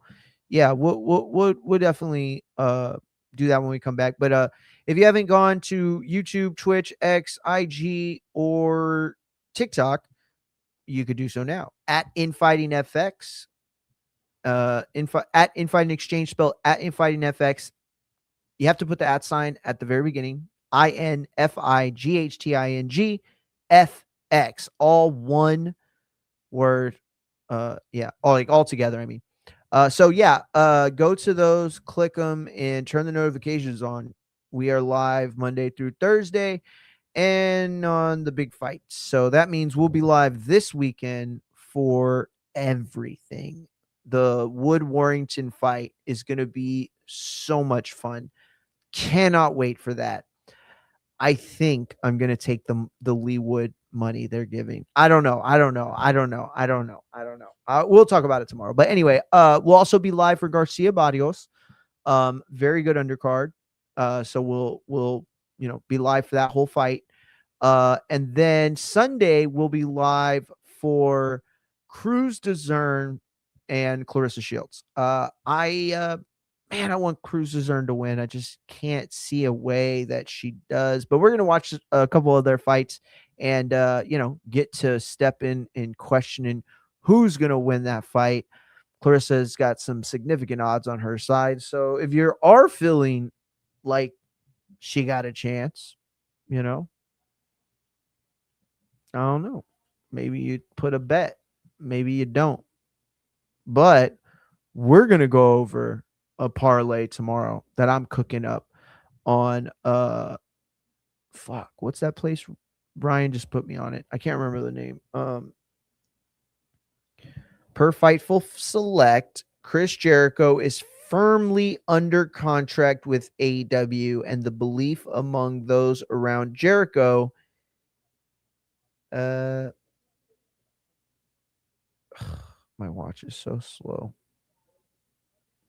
yeah, we'll definitely do that when we come back. But if you haven't gone to YouTube, Twitch, X, IG, or TikTok, you could do so now at Infighting FX. At Infighting Exchange, spelled at Infighting FX. You have to put the at sign at the very beginning. INFIGHTING FX. All one word. Yeah, all together. I mean. So yeah, go to those, click them, and turn the notifications on. We are live Monday through Thursday and on the big fights. So that means we'll be live this weekend for everything. The Wood Warrington fight is going to be so much fun. Cannot wait for that. I think I'm going to take the Lee Wood money they're giving. I don't know. We'll talk about it tomorrow. But anyway, we'll also be live for Garcia Barrios. Very good undercard. So we'll be live for that whole fight. And then Sunday we'll be live for Cruz DeZern and Clarissa Shields. I want Cruz DeZern to win. I just can't see a way that she does. But we're gonna watch a couple of their fights and get to step in questioning who's gonna win that fight. Clarissa's got some significant odds on her side. So if you are feeling like she got a chance, I don't know. Maybe you put a bet. Maybe you don't. But we're going to go over a parlay tomorrow that I'm cooking up on what's that place? Brian just put me on it. I can't remember the name. Per Fightful Select, Chris Jericho is firmly under contract with AEW, and the belief among those around Jericho my watch is so slow.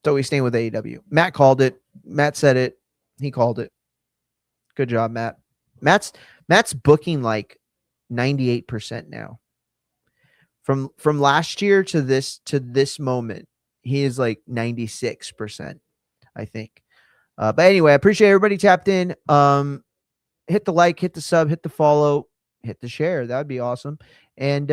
So he's staying with AEW. Matt called it. Matt said it. He called it. Good job, Matt. Matt's booking like 98% now. From last year to this moment, he is like 96%, I think. But anyway, I appreciate everybody tapped in. Hit the like, hit the sub, hit the follow, hit the share. That would be awesome. And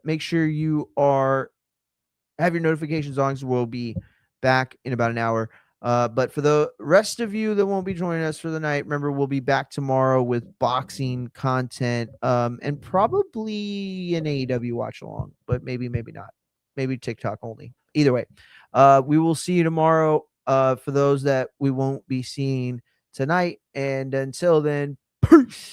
make sure you have your notifications on because we'll be back in about an hour. But for the rest of you that won't be joining us for the night, remember, we'll be back tomorrow with boxing content and probably an AEW watch along, but maybe not. Maybe TikTok only. Either way, we will see you tomorrow for those that we won't be seeing tonight. And until then, peace.